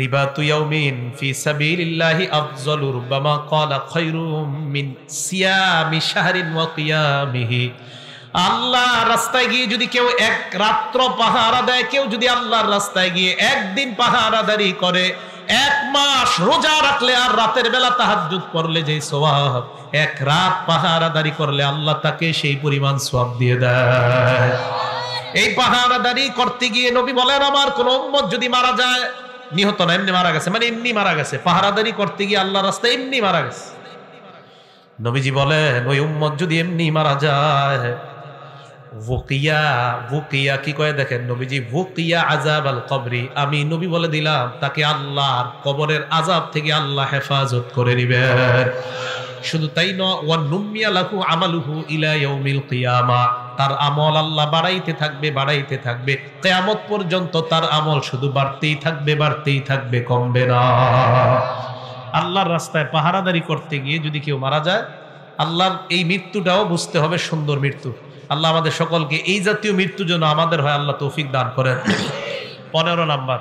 রিবাতু ইয়াউমিন ফি সাবিলিল্লাহি আফযালু রুব্বামা ক্বালা খায়রুম মিন সিয়ামি শাহরিন ওয়া কিয়ামিহি। আল্লাহর রাস্তায় গিয়ে যদি কেউ এক রাত্র পাহারা দেয়, কেউ যদি আল্লাহর রাস্তায় গিয়ে একদিন পাহারাদারি করে, এক মাস রোজা রাখলে আর রাতের বেলা তাহাজ্জুদ পড়লে যে সওয়াব, এক রাত পাহারাদারি করলে আল্লাহ তাকে সেই পরিমাণ সওয়াব দিয়ে দেয়। এই পাহারাদারি করতে গিয়ে নবী বলেন, আমার কোন উম্মত যদি মারা যায়, নিহত না, এমনি মারা গেছে, মানে এমনি মারা গেছে, পাহারাদারি করতে গিয়ে আল্লাহর রাস্তায় এমনি মারা গেছে, নবীজি বলেন ওই উম্মত যদি এমনি মারা যায়, ওকিয়া কি কয় দেখেন নবীজি, ওকিয়া আযাব আল কবরি, আমি নবী বলে দিলাম তাকে আল্লাহর কবরের আযাব থেকে আল্লাহ হেফাজত করে নেবেন। শুধু তাই নয়, ওয়া নুমিয়া লাহু আমালুহু ইলা ইয়াউমিল কিয়ামা, তার আমল আল্লাহ বাড়াইতে থাকবে কিয়ামত পর্যন্ত। তার আমল শুধু বাড়তেই থাকবে, কমবে না। আল্লাহর রাস্তায় পাহারাদারি করতে গিয়ে যদি কেউ মারা যায়, আল্লাহর এই মৃত্যুটাও বুঝতে হবে সুন্দর মৃত্যু। আল্লাহ আমাদের সকলকে এই জাতীয় মৃত্যু যেন আমাদের হয় আল্লাহ তৌফিক দান করেন। 15 নাম্বার,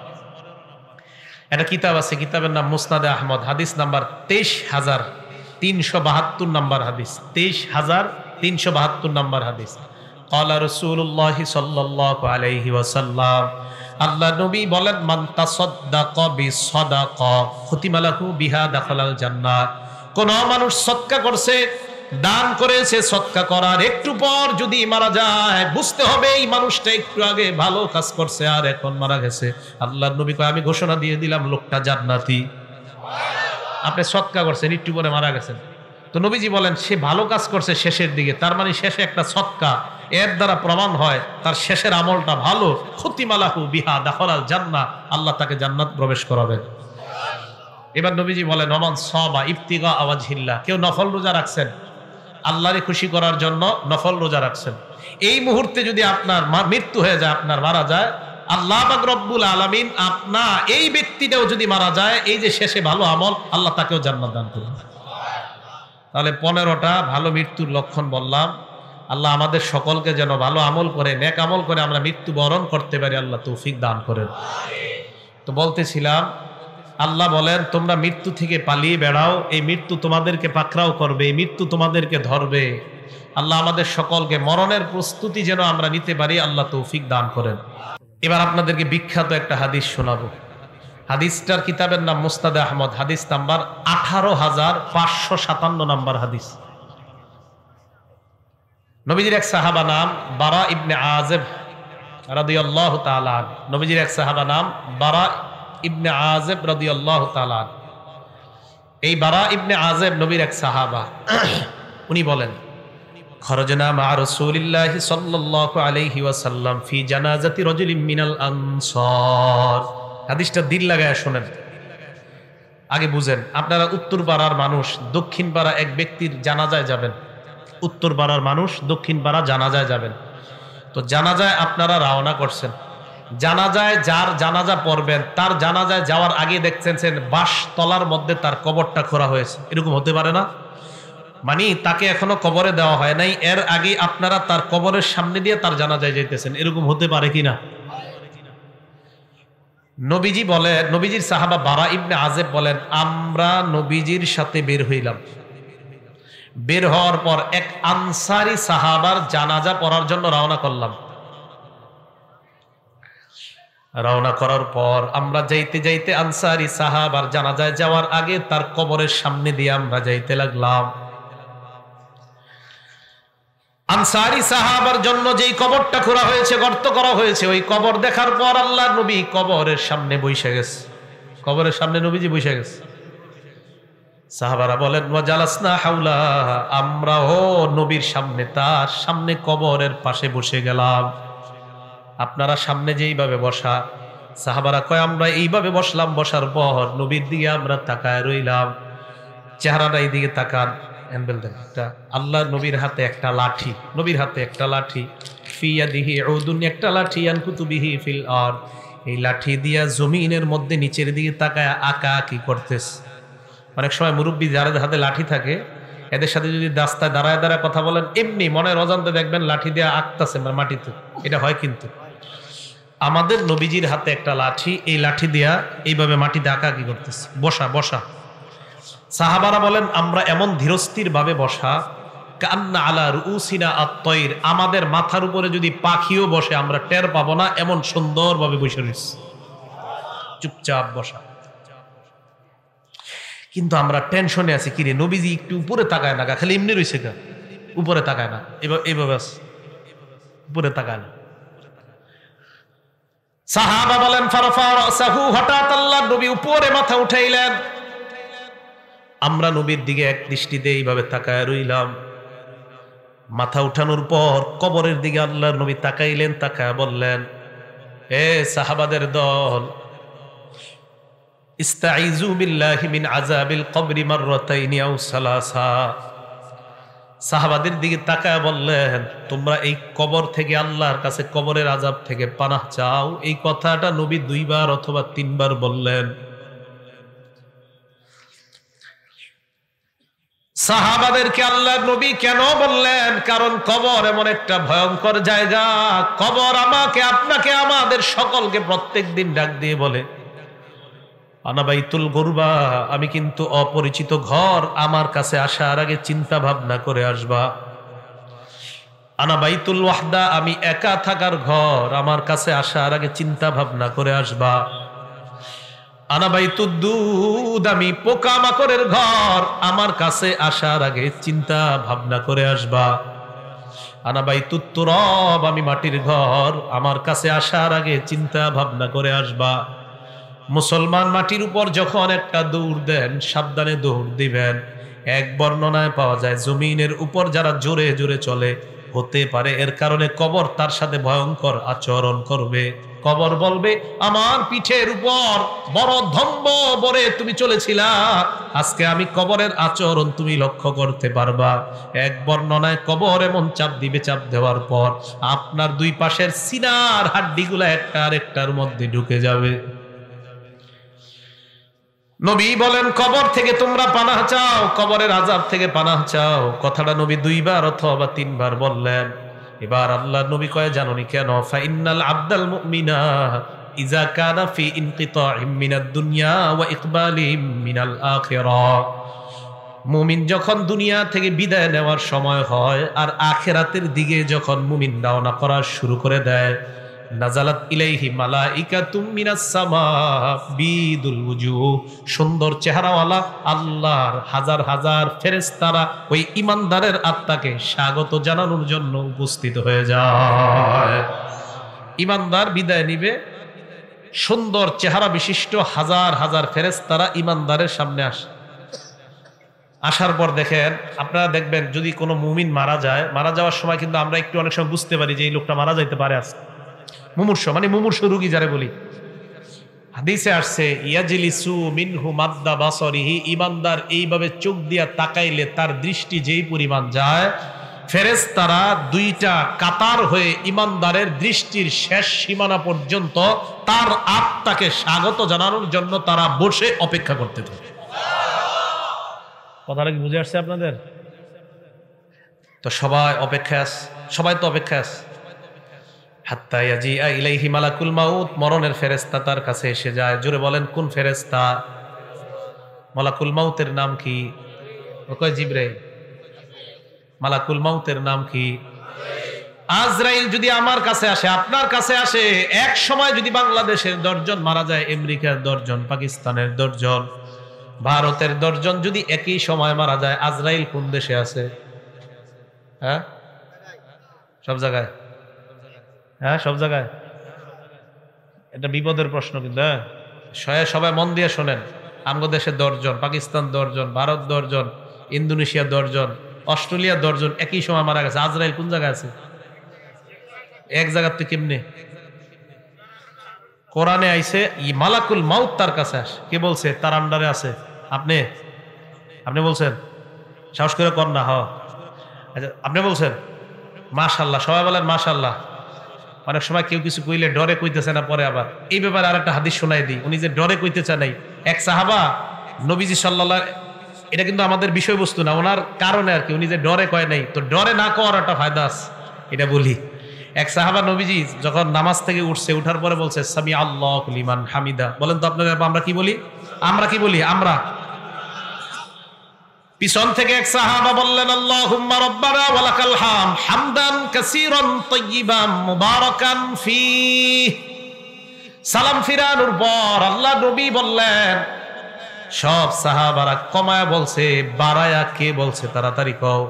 একটা কিতাব আছে, কিতাবের নাম মুসনাদে আহমদ, হাদিস নাম্বার 23,372 নাম্বার হাদিস, 23,372 নাম্বার হাদিস। ক্বালা রাসূলুল্লাহ সাল্লাল্লাহু আলাইহি ওয়াসাল্লাম, আল্লাহ নবী বলেন, মান তাসাদদাকা বিসাদাকা খুতিমা লাহু বিহা দাখালাল জান্নাহ। কোন মানুষ সদকা করছে, দান করেছে, সদকা করার একটু পর যদি মারা যায়, বুঝতে হবে এই মানুষটা একটু আগে ভালো কাজ করছে আর এখন মারা গেছে। আল্লাহর নবী কয়, আমি ঘোষণা দিয়ে দিলাম লোকটা জান্নাতি। আপনি সদকা করছেন, একটু পরে মারা গেছেন, তো নবীজি বলেন সে ভালো কাজ করছে শেষের দিকে, তার মানে শেষে একটা সদকা, এর দ্বারা প্রমাণ হয় তার শেষের আমলটা ভালো। খুতিমা লাহু বিহা দাখালাল জান্নাহ, আল্লাহ তাকে জান্নাত প্রবেশ করাবেন। এবার নবীজি বলেন, ওমান সামা ইবতিগা ওয়াজহিল্লাহ, কেউ নফল রোজা রাখছেন, আল্লাহরে খুশি করার জন্য নফল রোজা রাখছেন, এই মুহূর্তে যদি আপনার মৃত্যু হয়ে যায়, আপনার মারা যায়, আল্লাহ পাক রব্বুল আলামিন আপনার এই ব্যক্তিটাও যদি মারা যায়, এই যে শেষে ভালো আমল, আল্লাহ তাকেও জান্নাত দান করবেন। তাহলে 15টা ভালো মৃত্যুর লক্ষণ বললাম। আল্লাহ আমাদের সকলকে যেন ভালো আমল করে, নেক আমল করে আমরা মৃত্যু বরণ করতে পারি, আল্লাহ তৌফিক দান করেন। তো বলতেছিলাম, আল্লাহ বলেন তোমরা মৃত্যু থেকে পালিয়ে বেড়াও, এই মৃত্যু তোমাদেরকে পাকড়াও করবে, এই মৃত্যু তোমাদেরকে ধরবে। আল্লাহ আমাদের সকলকে মরণের প্রস্তুতি যেন আমরা নিতে পারি, আল্লাহ তৌফিক দান করেন। এবার আপনাদেরকে বিখ্যাত একটা হাদিস শোনাবো। হাদিসটার কিতাবের নাম মুসনাদে আহমদ, হাদিস নাম্বার 18,557 নাম্বার হাদিস। নবীজির এক সাহাবা নাম বারা ইবনে আযিব রাদিয়াল্লাহু তাআলা। নবীজির এক সাহাবা নাম বারা ইবনে আযিব রাদিয়াল্লাহু তাআলা। এই বারা ইবনে আযিব নবীর এক সাহাবা। উনি বলেন, খরজনা মা রাসূলিল্লাহি সাল্লাল্লাহু আলাইহি ওয়াসাল্লাম ফি জানাজাতি রাজুলিন মিনাল আনসার। হাদিসটা দিল লাগায় শুনেন, আগে বুঝেন। আপনারা উত্তর পাড়ার মানুষ, দক্ষিণ পাড়া এক ব্যক্তির জানাজায় যাবেন। উত্তর পাড়ার মানুষ দক্ষিণ পাড়া জানাজায় যাবেন। তো জানাজায় আপনারা রওনা করছেন, জানাজায় যার জানাজা পড়বেন, তার জানাজায় যাওয়ার আগে দেখছেন বাঁশ তলার মধ্যে তার কবরটা খোঁড়া হয়েছে, এরকম হতে পারে না? মানে তাকে এখনো কবরে দেওয়া হয় নাই, এর আগে আপনারা তার কবরের সামনে দিয়ে তার জানাজায় যাইতেছেন, এরকম হতে পারে কিনা? নবীজি বলে, নবীজির সাহাবা বারা ইবনে আযিব বলেন, আমরা নবীজির সাথে বের হইলাম। বের হওয়ার পর এক আনসারী সাহাবার জানাজা পড়ার জন্য রওনা করলাম। রওনা করার পর আমরা যাইতে যাইতে আনসারী সাহাবার জানাজায় যাওয়ার আগে তার কবরের সামনে দিয়ে আমরা যাইতে লাগলাম। আনসারী সাহাবার জন্য যেই কবরটা খোঁড়া হয়েছে, গর্ত করা হয়েছে, ওই কবর দেখার পর আল্লাহর নবী কবরের সামনে বসে গেছে। কবরের সামনে নবীজি বসে গেছে। সাহাবারা বলেন, ওয়া জালাসনা হাওলা, আমরাও নবীর সামনে, তার সামনে কবরের পাশে বসে গেলাম। আপনারা সামনে যেইভাবে বসা, সাহাবারা কয় আমরা এইভাবে বসলাম। বসার পর নবীর দিকে আমরা তাকায় রইলাম, চেহারাটা এই দিকে তাকান। আল্লাহ নবীর হাতে একটা লাঠি, নবীর হাতে একটা লাঠি, ফি ইয়াদিহি উদুন, একটা লাঠি, ইয়ানকুতু বিহি ফিল আরদ, এই লাঠি দিয়া জমিনের মধ্যে নিচের দিকে তাকায় আঁকা কি করতেছে। অনেক সময় মুরব্বী যাদের হাতে লাঠি থাকে এদের সাথে যদি রাস্তায় দাঁড়ায় দাঁড়ায় কথা বলেন, এমনি মনের অজান্তে দেখবেন লাঠি দিয়ে আঁকতেছে মাটিতে, এটা হয়। কিন্তু আমাদের নবীজির হাতে একটা লাঠি, এই লাঠি দিয়া এইভাবে মাটিতে আঁকা কি করতেছে, বসা বসা। সাহাবারা বলেন আমরা এমন ধীরস্থির ভাবে বসা, কান্না আলা রুউসিনা আত-তায়র, আমাদের মাথার উপরে যদি পাখিও বসে আমরা টের পাবো না, এমন সুন্দর ভাবে বসে রয়েছে, চুপচাপ বসা। কিন্তু আমরা টেনশনে আছি, কিরে নবীজি একটু উপরে তাকায় না, খালি এমনি রয়েছে, উপরে তাকায় না, এইভাবে উপরে তাকায় না। সাহাবা বলেন ফারফা রাসাহু, হঠাৎ আল্লাহর নবী উপরে মাথা উঠাইলেন। আমরা নবীর দিকে এক দৃষ্টিতে এইভাবে তাকায় রইলাম। মাথা উঠানোর পর কবরের দিকে আল্লাহর নবী তাকাইলেন, তাকায় বললেন, হে সাহাবাদের দল, ইস্তাইযু বিল্লাহি মিন আযাবিল কবরি মাররাতাইনি আও সালাসা। সাহাবাদের দিকে তাকায় বললেন, তোমরা এই কবর থেকে, আল্লাহর কাছে কবরের আযাব থেকে পানাহ চাও। এই কথাটা নবী 2 বার অথবা 3 বার বললেন। সাহাবাদেরকে আল্লাহর নবী কেন বললেন? কারণ কবর এমন একটা ভয়ঙ্কর জায়গা। কবর আমাকে, আপনাকে, আমাদের সকলকে প্রত্যেকদিন ডাক দিয়ে বলে, আনা বাইতুল গুরবা, আমি কিন্তু অপরিচিত ঘর, আমার কাছে আসার আগে চিন্তা ভাবনা করে আসবা। আনা বাইতুল ওয়াহদা, আমি একা থাকার ঘর, আমার কাছে আসার আগে চিন্তা ভাবনা করে আসবা। আনা বাইতুদ দুদ, আমি পোকামাকড়ের ঘর, আমার কাছে আসার আগে চিন্তা ভাবনা করে আসবা। আনা বাইতুত তুরাব, আমি মাটির ঘর, আমার কাছে আসার আগে চিন্তা ভাবনা করে আসবা। মুসলমান মাটির উপর যখন একটা দৌড় দেন, সাবধানে দৌড় দিবেন। এক বর্ণনায় পাওয়া যায় জমিনের উপর যারা জোরে জোরে চলে, হতে পারে এর কারণে কবর তার সাথে ভয়ঙ্কর আচরণ করবে। কবর বলবে, আমার পিঠের উপর বড় ধম্ব বরে তুমি চলেছিলা, আজকে আমি কবরের আচরণ তুমি লক্ষ্য করতে পারবা। এক বর্ণনায় কবর এমন চাপ দিবে, চাপ দেওয়ার পর আপনার 2 পাশের সিনার হাড্ডিগুলা একটা আরেকটার মধ্যে ঢুকে যাবে। নবী বলেন, কবর থেকে তোমরা পানাহ চাও, কবরের আযাব থেকে পানাহ চাও। কথাটা নবী 2 বার অথবা 3 বার বললেন। এবার আল্লাহর নবী কয়, জানোনি কেন? ফা ইন্নাল আবদাল মুমিনা ইযা কানা ফি ইনকিতাইম মিনাদ দুনিয়া ওয়া ইকবালিম মিনাল আখিরাহ। মুমিন যখন দুনিয়া থেকে বিদায় নেওয়ার সময় হয় আর আখিরাতের দিকে যখন মুমিন রওনা করা শুরু করে দেয়, নাজালাত ইলাইহি মালাইকাতুম মিনাস সামা বিদুল ওয়ুজুহ, সুন্দর চেহারাওয়ালা আল্লাহর হাজার হাজার ফেরেশতারা ওই ঈমানদারের আত্মাকে স্বাগত জানানোর জন্য উপস্থিত হয়ে যায়। ঈমানদার বিদায় নিবে, সুন্দর চেহারা বিশিষ্ট হাজার হাজার ফেরেশতারা ঈমানদারের সামনে আসে। আসার পর দেখেন, আপনারা দেখবেন যদি কোনো মুমিন মারা যায়, মারা যাওয়ার সময় কিন্তু আমরা একটু অনেক সময় বুঝতে পারি যে এই লোকটা মারা যাইতে পারে। আজকে মুমূর্ষ, মানে মুমূর্ষ রোগী যারে বলি, হাদিসে আসছে ইয়াজলিসু মিনহু মাদ্দা বাসরিহি, ঈমানদার এইভাবে চোখ দিয়া তাকাইলে তার দৃষ্টি যেই পরিমাণ যায়, ফেরেশতারা 2টা কাতার হয়ে ঈমানদারের দৃষ্টির শেষ সীমানা পর্যন্ত তার আত্মাকে স্বাগত জানানোর জন্য তারা বসে অপেক্ষা করতে থাকে। কথাটা কি বুঝে আসছে আপনাদের? তো সবাই অপেক্ষায় আছে, সবাই তো অপেক্ষায় আছে। হাত্তা ইয়াজিআ ইলাইহি মালাকুল মাউত, মরণের ফেরেশতা তার কাছে এসে যায়। জোরে বলেন, কোন ফেরেশতা? মালাকুল মাউতের নাম কি? ও কয় জিবরাইল। মালাকুল মাউতের নাম কি? আজরাইল। যদি আমার কাছে আসে, আপনার কাছে আসে, এক সময় যদি বাংলাদেশের 10 জন মারা যায়, আমেরিকার 10 জন, পাকিস্তানের 10 জন, ভারতের 10 জন যদি একই সময় মারা যায়, আজরাইল কোন দেশে আছে? হ্যাঁ, সব জায়গায়। হ্যাঁ, সব জায়গায়। এটা বিপদের প্রশ্ন কিন্তু। হ্যাঁ, সবাই মন দিয়ে শোনেন। আমগো দেশে 10 জন, পাকিস্তান 10 জন, ভারত 10 জন, ইন্দোনেশিয়া 10 জন, অস্ট্রেলিয়া 10 জন একই সময় মারা গেছে। আজরাইল কোন জায়গায় আছে? এক জায়গার তো কেমনে? কোরআনে আইছে মালাকুল মাউত তার কাছে আসে। কে বলছে তার আন্ডারে আছে? আপনি বলছেন? সাহস করে কর না। আচ্ছা, আপনি বলছেন? মাশাআল্লাহ, সবাই বলেন মাশাআল্লাহ। অনেক সময় কেউ কিছু কইলে ডরে কইতেছে না, পরে আবার এই ব্যাপারে আর একটা হাদিস শোনাই দিই। উনি যে ডরে কইতেছে নাই, এক সাহাবা নবীজি সাল্লাল্লাহু, এটা কিন্তু আমাদের বিষয়বস্তু না, ওনার কারণে আর কি, উনি যে ডরে কয় নাই, তো ডরে না কওয়ার একটা ফায়দা আছে, এটা বলি। এক সাহাবা নবীজি যখন নামাজ থেকে উঠছে, উঠার পরে বলছে সামি আল্লাহু লিমান হামিদা। বলেন তো আপনারা আমরা কি বলি? আমরা পিছন থেকে এক সাহাবা বললেন আল্লাহুম্মা রাব্বানা ওয়া লাকাল হামদ হামদান কাসীরান তাইয়িবান মুবারাকান ফীহ। সালাম ফিরানোর পর আল্লাহ নবী বললেন, সব সাহাবারা কমায়া বলছে, বাড়ায়া কে বলছে? তাড়াতাড়ি কও।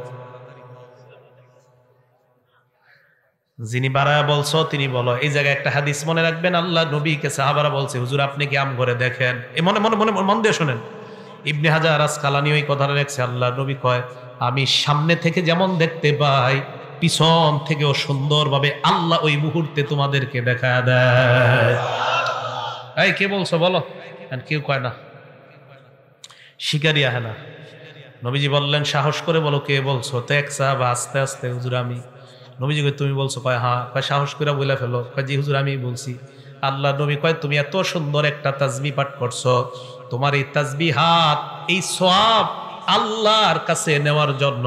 যিনি বাড়ায়া বলছো তিনি বলো। এই জায়গায় একটা হাদিস মনে রাখবেন, আল্লাহ নবীকে সাহাবারা বলছে হুজুর আপনি কি আম করে দেখেন। মনে মনে মনে মন দিয়ে শোনেন, ইবনে হাজার আসকালানী ওই কথাটা লেখছে, আল্লাহ নবী কয় আমি সামনে থেকে যেমন দেখতে পাই, পিছন থেকেও সুন্দরভাবে আল্লাহ ওই মুহূর্তে তোমাদেরকে দেখা দেয়। এই কে বলছো বলো? কেউ কয় না, শিকারি আহে না। নবীজি বললেন সাহস করে বলো কে বলছো। তো এক সাহাবা আস্তে আস্তে হুজুর আমি। নবীজি কয় তুমি বলছো? কয় হ্যাঁ। কয় সাহস করে বলে ফেলো। কয় জি হুজুর আমি বলছি। আল্লাহ নবী কয় তুমি এত সুন্দর একটা তাসবিহ পাঠ করছো, তোমার এই তাসবিহাত, এই সওয়াব আল্লাহর কাছে নেওয়ার জন্য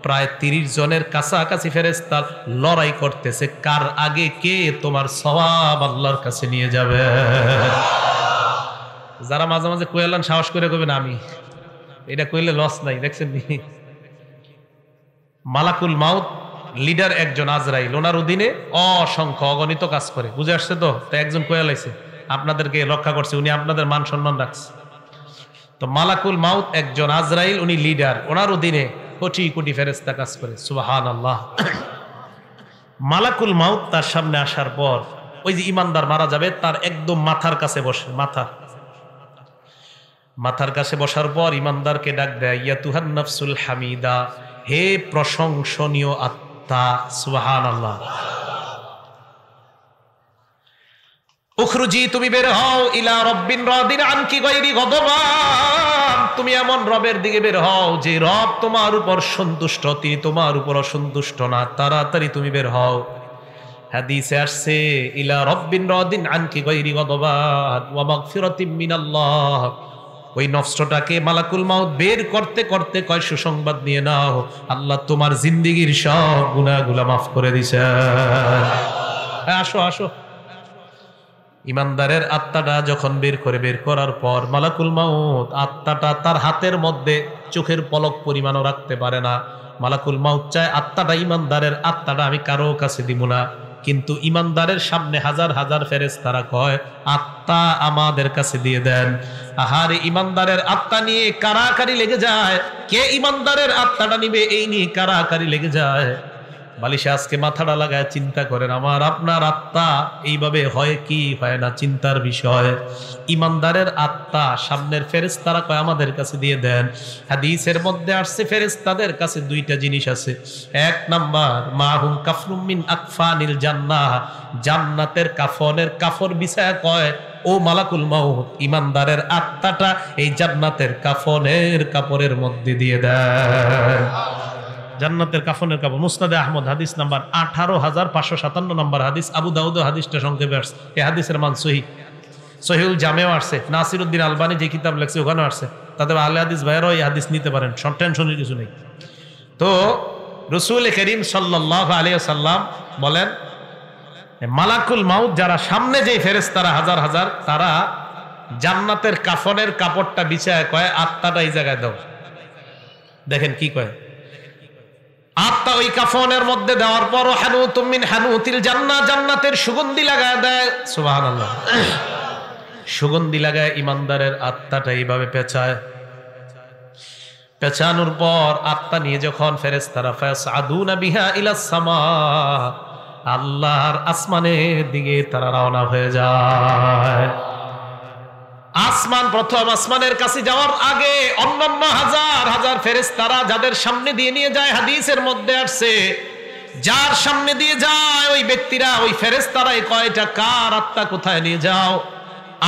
প্রায় 30 জনের কাছাকাছি ফেরেশতা লড়াই করতেছে, কার আগে কে তোমার সওয়াব আল্লাহর কাছে নিয়ে যাবে। যারা মাঝে মাঝে কইলেন সাহস করে কইবেন আমি, এটা কইলে লস নাই। দেখছেন নি, মালাকুল মাউত লিডার একজন আজরাইল, ওনার অধীনে অসংখ্য অগণিত কাজ করে। বুঝে আসছে তো? তাই একজন কইয়া লাইছে আপনাদেরকে রক্ষা করছে, উনি আপনাদের মান সম্মান রাখছে। তো মালাকুল মাউত একজন আজরাইল, উনি লিডার, ওনার অধীনে কোটি কোটি ফেরেশতা কাজ করে। সুবহানাল্লাহ। মালাকুল মাউত তার সামনে আসার পর ওই যে ইমানদার মারা যাবে, তার একদম মাথার কাছে বসে, মাথার কাছে বসার পর ইমানদারকে ডাক দেয়, ইয়াতুহান নাফসুল হামিদা, হে প্রশংসনীয় আত্মা। সুবহানাল্লাহ। উখরুজি, তুমি বের হও, ইলা রব্বিন রাদিন আনকি গায়রি গদবান, তুমি এমন রবের দিকে বের হও যে রব তোমার উপর সন্তুষ্ট, তিনি তোমার উপর অসন্তুষ্ট না। তাড়াতাড়ি তুমি বের হও। হাদিসে আসছে ইলা রব্বিন রাদিন আনকি গায়রি গদবান ওয়া মাগফিরাতিম মিনাল্লাহ। ওই নফসটাকে মালাকুল মাউত বের করতে করতে কয় সুসংবাদ নিয়ে নাও, আল্লাহ তোমার জিন্দেগীর সব গুনাহগুলো মাফ করে দিয়েছে। আসো আসো। ইমানদারের আত্মাটা যখন বের করার পর মালাকুল মাউত আত্মাটা তার হাতের মধ্যে চোখের পলক পরিমাণও রাখতে পারে না। মালাকুল মাউত চায় আত্মাটা, ইমানদারের আত্মাটা আমি কারো কাছে দিব না, কিন্তু ইমানদারের সামনে হাজার হাজার ফেরেশতারা কয় আত্মা আমাদের কাছে দিয়ে দেন। আহারে ইমানদারের আত্মা নিয়ে কারাকারি লেগে যায়, কে ইমানদারের আত্মাটা নিবে এই নিয়ে কারাকারি লেগে যায়। বালিশে আজকে মাথাটা লাগায় চিন্তা করেন, আমার আপনার আত্মা এইভাবে হয় কি হয় না, চিন্তার বিষয়। ইমানদারের আত্মা সামনের ফেরেশতারা কয় আমাদের কাছে দিয়ে দেন। হাদিসের মধ্যে আসছে ফেরেশতাদের কাছে দুইটা জিনিস আছে। এক নাম্বার মাহুম কাফরুম মিন আকফানিল জান্নাহ, জান্নাতের কাফনের কাফর বিছায়া কয় ও মালাকুল মাউত, ইমানদারের আত্মাটা এই জান্নাতের কাফনের কাপড়ের মধ্যে দিয়ে দেন। জান্নাতের কাফনের কাপড়। মুসনাদে আহমদ হাদিস নাম্বার 18,557 নম্বর হাদিস। আবু দাউদ হাদিসটা সংক্ষেপে আসছে। এই হাদিসের মান সহিহ। সহিহুল জামেও আসছে। নাসিরউদ্দিন আলবানী যে কিতাব লেখছে ওখানেও আসছে। তাতে আহলে হাদিস ভাইরাও এই হাদিস নিতে পারেন, টেনশনের কিছু নেই। তো রাসূল করিম সাল্লাল্লাহু আলাইহি ওয়াসাল্লাম বলেন মালাকুল মাউত যারা সামনে যে ফেরেশতারা হাজার হাজার, তারা জান্নাতের কাফনের কাপড়টা বিছায় কয় আত্মাটা এই জায়গায় দাও। দেখেন কি কয়, আত্মা ওই কাফনের মধ্যে দেওয়ার পর হানুতুম মিন হানুতিল জান্নাহ, জান্নাতের সুগন্ধি লাগায় দেয়। সুবহানাল্লাহ। সুগন্ধি লাগায় ইমানদারের আত্মাটা এইভাবে পেঁচানোর পর আত্মা নিয়ে যখন ফেরেশতারা ফায়াসআদুনা বিহা ইলাস সামা, আল্লাহর আসমানের দিকে তারা রওনা হয়ে যায়। আসমান, প্রথম আসমানের কাছে যাওয়ার আগে অন্যান্য হাজার হাজার ফেরেশতারা যাদের সামনে দিয়ে নিয়ে যায়, হাদিসের মধ্যে আসছে যার সামনে দিয়ে যায় ওই ব্যক্তিরা, ওই ফেরেশতারাই কয়টা কার আত্মা কোথায় নিয়ে যাও।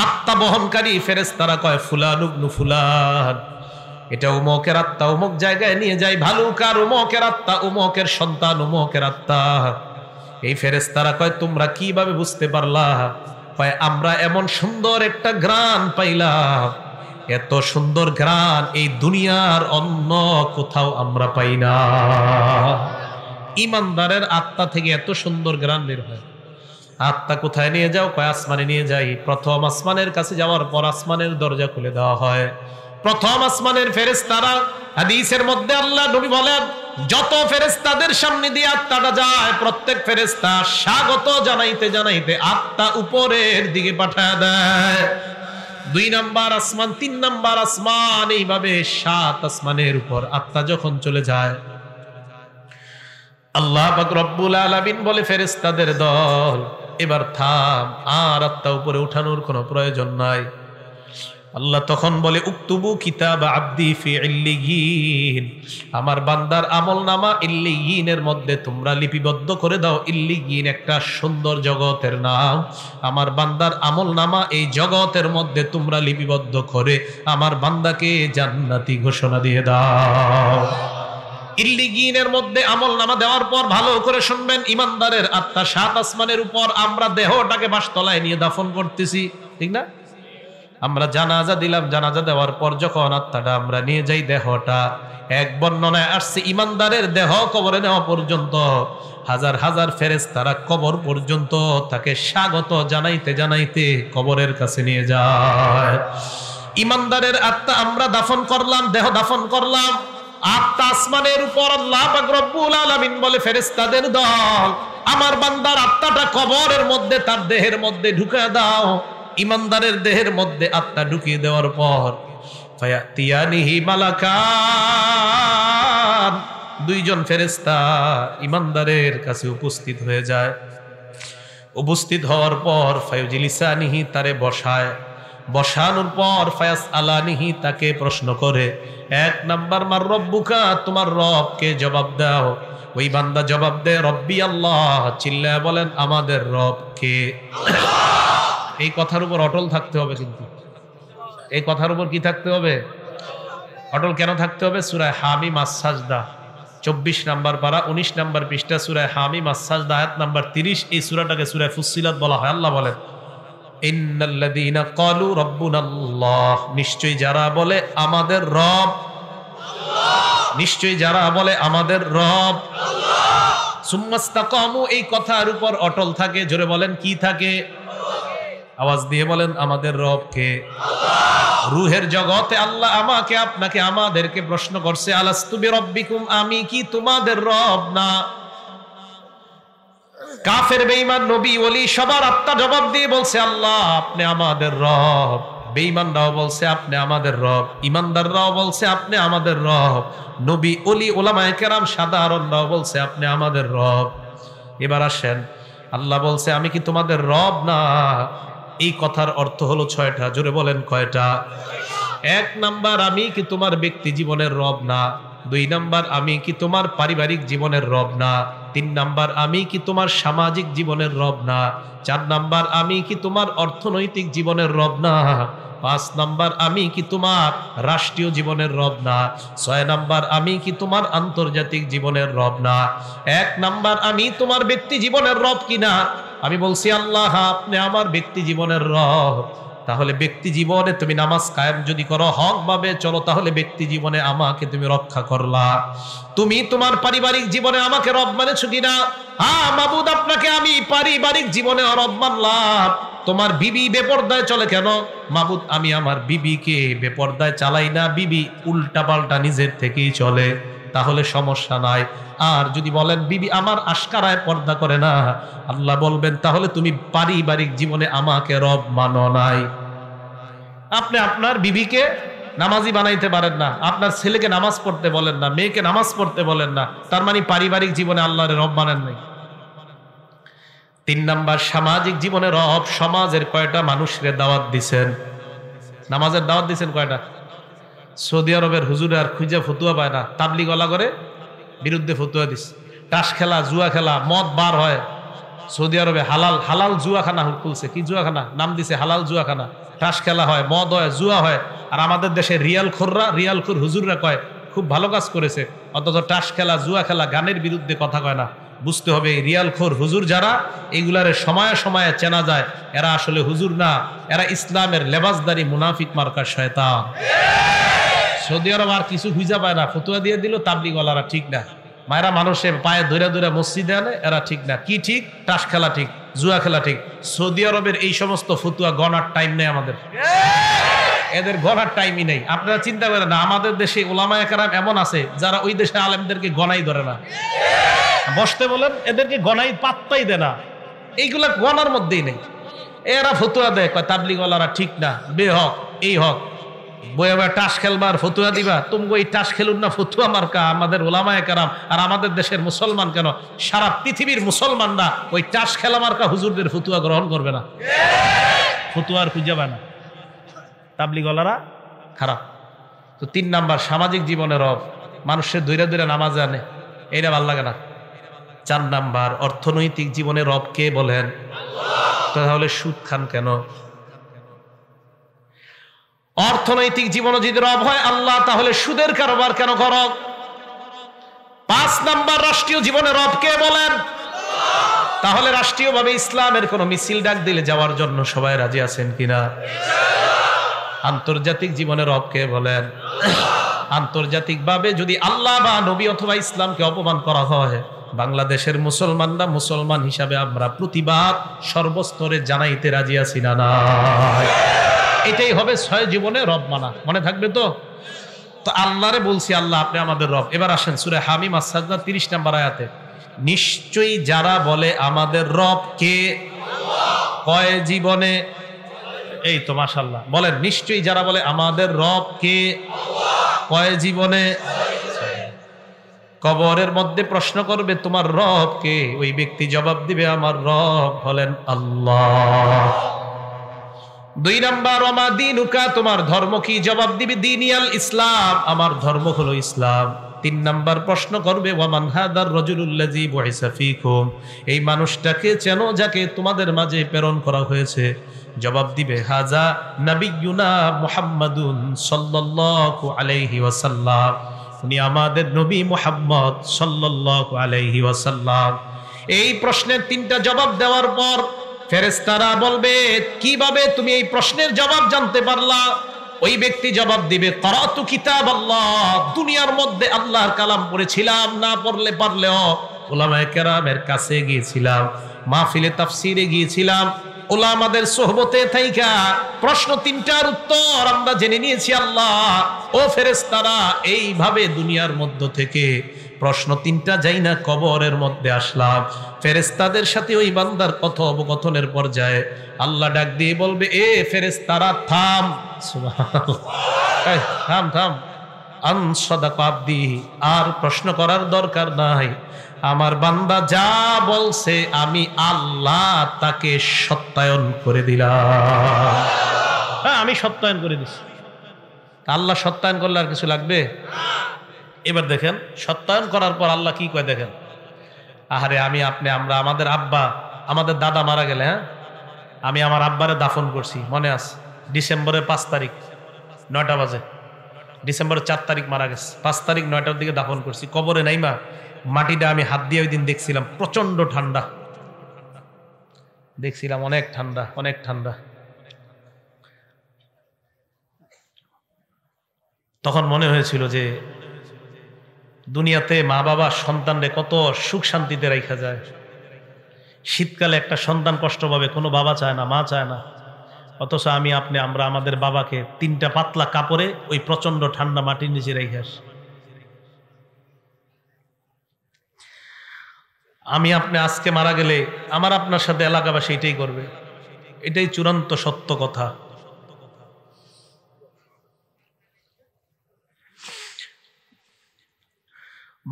আত্মা বহনকারী ফেরেশতারা কয় ফুলান ইবনু ফুলান, এটা উমকের আত্মা উমক জায়গায় নিয়ে যায়। ভালুকার উমকের আত্মা, উমকের সন্তান উমকের আত্মা। এই ফেরেশতারা কয় তোমরা কিভাবে বুঝতে পারলা? কয় আমরা এমন সুন্দর একটা ঘ্রাণ পাইলাম, এত সুন্দর ঘ্রাণ এই দুনিয়ার অন্য কোথাও আমরা পাই না। ইমানদারের আত্মা থেকে এত সুন্দর ঘ্রাণ বের হয়। আত্মা কোথায় নিয়ে যাও? কয় আসমানে নিয়ে যাই। প্রথম আসমানের কাছে যাওয়ার পর আসমানের দরজা খুলে দেওয়া হয়। প্রথম আসমানের ফেরেশতারা, হাদিসের মধ্যে আল্লাহ নবী বলেন, যত ফেরেশতাদের সামনে দিয়ে আত্মাটা যায়, প্রত্যেক ফেরেশতা স্বাগত জানাইতে জানাইতে আত্মা উপরের দিকে পাঠায় দেয়। 2 নাম্বার আসমান, 3 নাম্বার আসমান, এইভাবে 7 আসমানের উপর আত্মা যখন চলে যায়, আল্লাহ পাক রব্বুল আলামিন বলে, ফেরেশতাদের দল এবার থাম, আর আত্মা উপরে উঠানোর কোনো প্রয়োজন নাই। আল্লাহ তখন বলে, উকতুবু কিতাব আব্দি ফি ইল্লিয়িন, আমার বান্দার আমলনামা ইল্লিয়িনের মধ্যে তোমরা লিপিবদ্ধ করে দাও। ইল্লিয়িন একটা সুন্দর জগতের নাম। আমার বান্দার আমলনামা এই জগতের মধ্যে তোমরা লিপিবদ্ধ করে আমার বান্দাকে জান্নাতি ঘোষণা দিয়ে দাও। ইল্লিয়িনের মধ্যে আমলনামা দেওয়ার পর ভালো করে শুনবেন, ইমানদারের আত্মা 7 আসমানের উপর, আমরা দেহটাকে বাসতলায় নিয়ে দাফন করতেছি, ঠিক না? আমরা জানাজা দিলাম, জানাজা দেওয়ার পর যখন আত্মাটা আমরা নিয়ে যাই, দেহটা, এক বর্ণনায় আসছে ইমানদারের দেহ কবরে নেওয়া পর্যন্ত হাজার হাজার ফেরেশতারা কবর পর্যন্ত তাকে স্বাগত জানাইতে জানাইতে কবরের কাছে নিয়ে যায়। ইমানদারের আত্মা আমরা দাফন করলাম, দেহ দাফন করলাম, আত্মা আসমানের উপর। আল্লাহ পাক রব্বুল আলামিন বলে, ফেরেশতাদের দল আমার বান্দার আত্মাটা কবরের মধ্যে তার দেহের মধ্যে ঢুকিয়ে দাও। ইমানদারের দেহের মধ্যে আত্মা ঢুকিয়ে দেওয়ার পর ফায়াতিয়ানিহি মালাকান, 2 জন ফেরেশতা ইমানদারের কাছে উপস্থিত হয়ে যায়। উপস্থিত হওয়ার পর ফায়ুজিলিসানিহি, তারে বসায়, বসানোর পর ফায়াস আলানিহি, তাকে প্রশ্ন করে। 1 নাম্বার, মার রব্বুকা, তোমার রবকে জবাব দাও। ওই বান্দা জবাব দেয়, রব্বি আল্লাহ, চিল্লায় বলেন আমাদের রব কে। এই কথার উপর অটল থাকতে হবে, কিন্তু এই কথার উপর কি থাকতে হবে? অটল কেন থাকতে হবে? সূরা হামিম আস-সাজদা 24 নাম্বার পারা 19 নাম্বার পৃষ্ঠা, সূরা হামিম আস-সাজদা আয়াত নাম্বার 30। এই সূরাটাকে সূরা ফুসসিলাত বলা হয়। আল্লাহ বলেন, ইন্নাল্লাযীনা ক্বালু রাব্বুনাল্লাহ, নিশ্চয়ই যারা বলে আমাদের রব আল্লাহ, নিশ্চয়ই যারা বলে আমাদের রব আল্লাহ, সুম্মাস্তাকামু, এই কথার উপর অটল থাকে। জোরে বলেন, কি থাকে? আওয়াজ দিয়ে বলেন, আমাদের রব কে? আল্লাহ। রূহের জগতে আল্লাহ আমাকে, আপনাকে, আমাদেরকে প্রশ্ন করছে, আলাস্তু বিরাব্বিকুম, আমি কি তোমাদের রব না? কাফের, বেঈমান, নবী, ওলি সবার আত্মা জবাব দিয়ে বলছে, আল্লাহ আপনি আমাদের রব। বেঈমানরাও বলছে আপনি আমাদের রব, ইমানদাররাও বলছে আপনি আমাদের রব, নবী, ওলি, ওলামায়ে কেরাম সাধারণরাও বলছে আপনি আমাদের রব। এবার আসেন, আল্লাহ বলছে আমি কি তোমাদের রব না? এই কথার অর্থ হলো 6টা। জোরে বলেন, কয়টা? 1 নাম্বার, আমি কি তোমার ব্যক্তি জীবনের রব না? 2 নাম্বার, আমি কি তোমার পারিবারিক জীবনের রব না? 3 নাম্বার, আমি কি তোমার সামাজিক জীবনের রব না? 4 নাম্বার, আমি কি তোমার অর্থনৈতিক জীবনের রব না? 5 নাম্বার, আমি কি তোমার রাষ্ট্রীয় জীবনের রব না? 6 নাম্বার, আমি কি তোমার আন্তর্জাতিক জীবনের রব না? 1 নাম্বার, আমি তোমার ব্যক্তি জীবনের রব কিনা? আমি বলছি আল্লাহ আপনি আমার ব্যক্তি জীবনের রব। তাহলে ব্যক্তি জীবনে তুমি নামাজ কায়েম যদি করো, হক ভাবে চলো, তাহলে ব্যক্তি জীবনে আমাকে তুমি রক্ষা করলা। তুমি তোমার পারিবারিক জীবনে আমাকে রব মানেছো কিনা? হ্যাঁ মাবুদ, আপনাকে আমি পারিবারিক জীবনে রব মানলাম। তোমার বিবি বেপরদায় চলে কেন? মাবুদ, আমি আমার বিবিকে বেপরদায় চালাই না, বিবি উল্টা পাল্টা নিজের থেকেই চলে, তাহলে সমস্যা নাই। আর যদি বলেন বিবি আমার আশকারায় পর্দা করে না, আল্লাহ বলবেন তাহলে তুমি পারিবারিক জীবনে আমাকে রব মানো নাই। আপনি আপনার বিবিকে নামাজি বানাইতে পারেন না, আপনার ছেলেকে নামাজ পড়তে বলেন না, মেয়েকে নামাজ পড়তে বলেন না, তার মানে পারিবারিক জীবনে আল্লাহর রব মানেন নাই। 3 নাম্বার, সামাজিক জীবনে রব। সমাজের কয়টা মানুষের দাওয়াত দিছেন? নামাজের দাওয়াত দিছেন কয়টা? সৌদি আরবের হুজুরে আর খুঁজে ফতুয়া পায় না, তাবলিগওয়ালা করে বিরুদ্ধে ফতুয়া দিস। তাস খেলা, জুয়া খেলা, মদ বার হয়। সৌদি আরবে হালাল জুয়াখানা খুলছে। কি জুয়াখানা? নাম দিছে হালাল জুয়াখানা। তাস খেলা হয়, মদ হয়, জুয়া হয়। আর আমাদের দেশে রিয়ালখোর হুজুররা কয় খুব ভালো কাজ করেছে, অথচ তাস খেলা, জুয়া খেলা, গানের বিরুদ্ধে কথা কয় না। বুঝতে হবে রিয়াল খোর হুজুর যারা, এইগুলারে সময়ে সময়ে চেনা যায় এরা আসলে হুজুর না, এরা ইসলামের লেবাসদারি মুনাফিক মার্কার শয়তান। সৌদি আরব আর কিছু খুঁজা পায় না, ফতুয়া দিয়ে দিল তাবলিগওয়ালারা ঠিক না, মায়েরা মানুষের পায়ে ধরে ধরে মসজিদে আনে, এরা ঠিক না। কি ঠিক? তাস খেলা ঠিক, জুয়া খেলা ঠিক। সৌদি আরবের এই সমস্ত ফতুয়া গণার টাইম নেই আমাদের, এদের গণার টাইমই নেই। আপনারা চিন্তা করেন না, আমাদের দেশে ওলামায়ে কেরাম এমন আছে যারা ওই দেশে আলেমদেরকে গণাই ধরে না, বসতে বলেন এদেরকে গণাই পাত্তাই দেয় না, এইগুলা গণার মধ্যেই নেই। এরা ফতুয়া দেয়, কয় তাবলিগওয়ালারা ঠিক না, বেহক, এই হক। বইয়া টাস খেলবার ফতুয়া দিবা, তুমি ওই টাস খেলুন না ফতুয়া মার্কা আমাদের ওলামায়ে কেরাম। আর আমাদের দেশের মুসলমান কেন, সারা পৃথিবীর মুসলমানরা ওই টাস খেলা মার্কা হুজুরদের ফতুয়া গ্রহণ করবে না, ফতুয়ার খুঁজে পায় না। তাবলিগওয়ালারা খারাপ। তো 3 নাম্বার সামাজিক জীবনের রব, মানুষের দৈরা দৈরা নামাজ আনে, এইটা ভাল লাগে না। 4 নাম্বার অর্থনৈতিক জীবনের রব কে বলেন? তাহলে সুদ খান কেন? অর্থনৈতিক জীবন যদি রব হয় আল্লাহ, তাহলে সুদের কারবার কেন করো? 5 নাম্বার রাষ্ট্রীয় জীবনের রব কে বলেন? তাহলে রাষ্ট্রীয়ভাবে ইসলামের কোন মিছিল ডাক দিলে যাওয়ার জন্য সবাই রাজি আছেন কিনা? আন্তর্জাতিক জীবনের রব কে বলেন? আন্তর্জাতিকভাবে যদি আল্লাহ বা নবী অথবা ইসলামকে অপমান করা হয়, বাংলাদেশের মুসলমানরা মুসলমান হিসাবে আমরা প্রতিবাদ সর্বস্তরে জানাইতে রাজি আছি না? এটাই হবে 6 জীবনে রব মানা। মনে থাকবে তো? তো আল্লাহরে বলছি আল্লাহ আপনি আমাদের রব। এবার আসেন সূরা হামিম আস-সাজদা 30 নম্বর আয়াতে, নিশ্চয়ই যারা বলে আমাদের রব কে, কয় জীবনে, এই তো মাশাআল্লাহ বলেন, নিশ্চয়ই যারা বলে আমাদের রব কে, কয় জীবনে। কবরের মধ্যে প্রশ্ন করবে তোমার রব কে, ওই ব্যক্তি জবাব দিবে আমার রব হলেন আল্লাহ। 2 নাম্বার ওমা দীনুকা, তোমার ধর্ম কি, জবাব দিবে দীনিয়াল ইসলাম, আমার ধর্ম হলো ইসলাম। 3 নাম্বার প্রশ্ন করবে ওয়ামান হাদার রাজুলুল্লাযী বুইসা ফীকুম, এই মানুষটাকে চেনো যাকে তোমাদের মাঝে প্রেরণ করা হয়েছে, জবাব দিবে হাজা নবিয়ুনা মুহাম্মাদুন সাল্লাল্লাহু আলাইহি ওয়াসাল্লাম, উনি আমাদের নবী মুহাম্মদ সাল্লাল্লাহু আলাইহি ওয়াসাল্লাম। এই প্রশ্নের 3টা জবাব দেওয়ার পর ফেরেশতারা বলবে কিভাবে তুমি এই প্রশ্নের জবাব জানতে পারলা? ওই ব্যক্তি জবাব দিবে ক্বরাতু কিতাবাল্লাহ, দুনিয়ার মধ্যে আল্লাহর কালাম পড়েছিলাম, না পড়লে পারলেও উলামায়ে কেরামের কাছে গিয়েছিলাম, মাহফিলে তাফসীরে গিয়েছিলাম, উলামাদের সোহবতে থাইকা প্রশ্ন 3টার উত্তর আমরা জেনে নিয়েছি আল্লাহ। ও ফেরেশতারা, এইভাবে দুনিয়ার মধ্য থেকে প্রশ্ন 3টা যাই না কবরের মধ্যে আসলাম। ফেরেশতাদের সাথে ওই বান্দার কথোপকথনের পর্যায়ে আল্লাহ ডাক দিয়ে বলবে এ ফেরেশতারা থাম, সুবহানাল্লাহ, এই থাম থাম, আন সাদাকা আবদি, আর প্রশ্ন করার দরকার নাই, আমার বান্দা যা বলছে আমি আল্লাহ তাকে সত্যায়ন করে দিলাম। হ্যাঁ, আমি সত্যায়ন করে দিছি। আল্লাহ সত্যায়ন করলে আর কিছু লাগবে? এবার দেখেন সত্যায়ন করার পর আল্লাহ কি কয় দেখেন, আহারে আমি আপনি আমরা আমাদের আব্বা আমাদের দাদা মারা গেলে, হ্যাঁ আমি আমার আব্বারে দাফন করছি, মনে আছে? ডিসেম্বরের 5 তারিখ 9টা বাজে, ডিসেম্বরের 4 তারিখ মারা গেছে, 5 তারিখ 9টার দিকে দাফন করছি। কবরে নাইমা মাটিটা আমি হাত দিয়ে ওই দিন দেখছিলাম, প্রচন্ড ঠান্ডা দেখছিলাম, অনেক ঠান্ডা, অনেক ঠান্ডা। তখন মনে হয়েছিল যে দুনিয়াতে মা বাবা সন্তানরে কত সুখ শান্তিতে রাখা যায়। শীতকালে একটা সন্তান কষ্ট পাবে, কোনো বাবা চায় না, মা চায় না, অথচ আমি আপনি আমরা আমাদের বাবাকে 3টা পাতলা কাপড়ে ওই প্রচন্ড ঠান্ডা মাটির নিচে রেখে আসি। আমি আপনি আজকে মারা গেলে আমার আপনার সাথে এলাকাবাসী এটাই করবে, এটাই চূড়ান্ত সত্য কথা।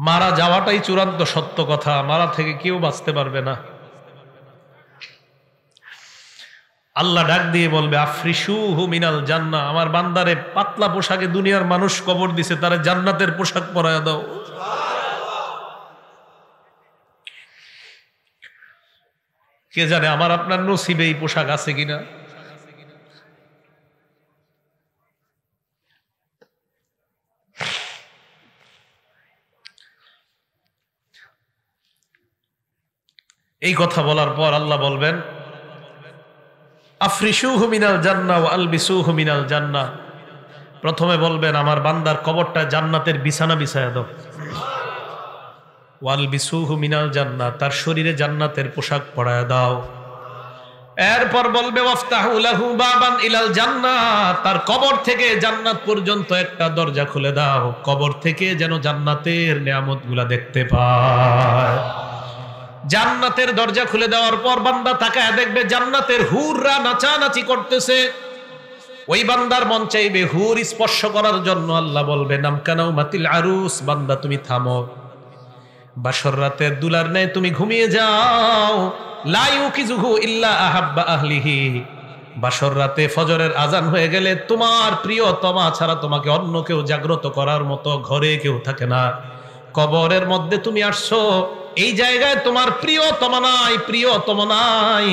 মারা যাওয়াটাই চূড়ান্ত সত্য কথা, মারা থেকে কেউ বাঁচতে পারবে না। আল্লাহ ডাক দিয়ে বলবে আফরিশুহু মিনাল জান্নাহ, আমার বান্দারে পাতলা পোশাকে দুনিয়ার মানুষ কবর দিছে, তারা জান্নাতের পোশাক পরায়া দাও। কে জানে আমার আপনার নসিবে এই পোশাক আছে কিনা। এই কথা বলার পর আল্লাহ বলবেন আফরিশুহু মিনাল জান্নাহ ওয়া আলবিসুহু মিনাল জান্নাহ। প্রথমে বলবেন আমার বান্দার কবরটা জান্নাতের বিছানা বিছায়া দাও। ওয়া আলবিসুহু মিনাল জান্নাহ, তার শরীরে জান্নাতের পোশাক পরায়া দাও। এরপর বলবে ওয়াফতাহু লাহু বাবান ইলাল জান্নাহ, তার কবর থেকে জান্নাত পর্যন্ত একটা দরজা খুলে দাও, কবর থেকে যেন জান্নাতের নিয়ামতগুলা দেখতে পায়। জান্নাতের দরজা খুলে দেওয়ার পর বান্দা তাকায় দেখবে জান্নাতের হুররা নাচানাচি করতেছে। ওই বান্দার মন চাইবে হুর স্পর্শ করার জন্য। আল্লাহ বলবে নামকানাউ মাতিল আরুস, বান্দা তুমি থামো, বাসর রাতের দুলার নেই তুমি ঘুমিয়ে যাও। লা ইউকিজুহু ইল্লা আহাব্বা আহলিহি, বাসর রাতে ফজরের আজান হয়ে গেলে তোমার প্রিয়তমা ছাড়া তোমাকে অন্য কেউ জাগ্রত করার মতো ঘরে কেউ থাকে না। কবরের মধ্যে তুমি আসছো, এই জায়গায় তোমার প্রিয়তমা নাই, প্রিয়তম নাই।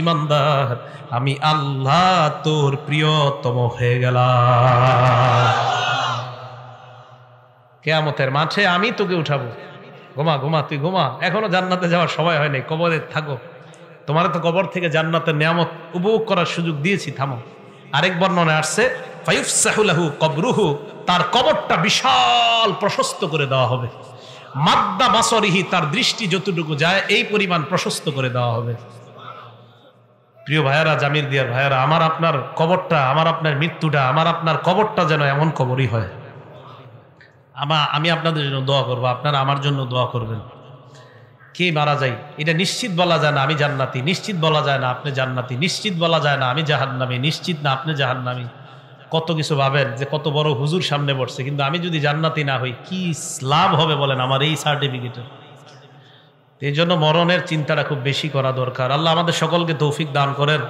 ইমানদার, আমি আল্লাহ তোর প্রিয়তম হয়ে গেলাম। কিয়ামতের মাঠে আমি তোকে উঠাবো। ঘুমা ঘুমা, তুই ঘুমা, এখনো জান্নাতে যাওয়ার সময় হয় নাই, কবরে থাকো। তোমার তো কবর থেকে জান্নাতের নিয়ামত উপভোগ করার সুযোগ দিয়েছি, থামো। আরেক বর্ণনায় আসছে ফায়ুফসাহু লাহু কবরুহু, তার কবরটা বিশাল প্রশস্ত করে দেওয়া হবে। মাদ্দা বাসরিহি, তার দৃষ্টি যতটুকু যায় এই পরিমাণ প্রশস্ত করে দেওয়া হবে। প্রিয় ভাইয়ারা, জামির দিয়ার ভাইয়ারা, আমার আপনার কবরটা, আমার আপনার মৃত্যুটা, আমার আপনার কবরটা যেন এমন কবরই হয়। আমি আপনাদের জন্য দোয়া করবো, আপনারা আমার জন্য দোয়া করবেন। কে মারা যাই এটা নিশ্চিত বলা যায় না আমি জান্নাতি, নিশ্চিত বলা যায় না আপনি জান্নাতি, নিশ্চিত বলা যায় না আমি জাহান্নামী, নিশ্চিত না আপনি জাহান্নামী। কত কিছু ভাবেন যে কত বড় হুজুর সামনে বসছে, কিন্তু আমি যদি জান্নাতি না হই কি লাভ হবে বলেন আমার এই সার্টিফিকেটের। এই জন্য মরণের চিন্তাটা খুব বেশি করা দরকার। আল্লাহ আমাদের সকলকে তৌফিক দান করেন।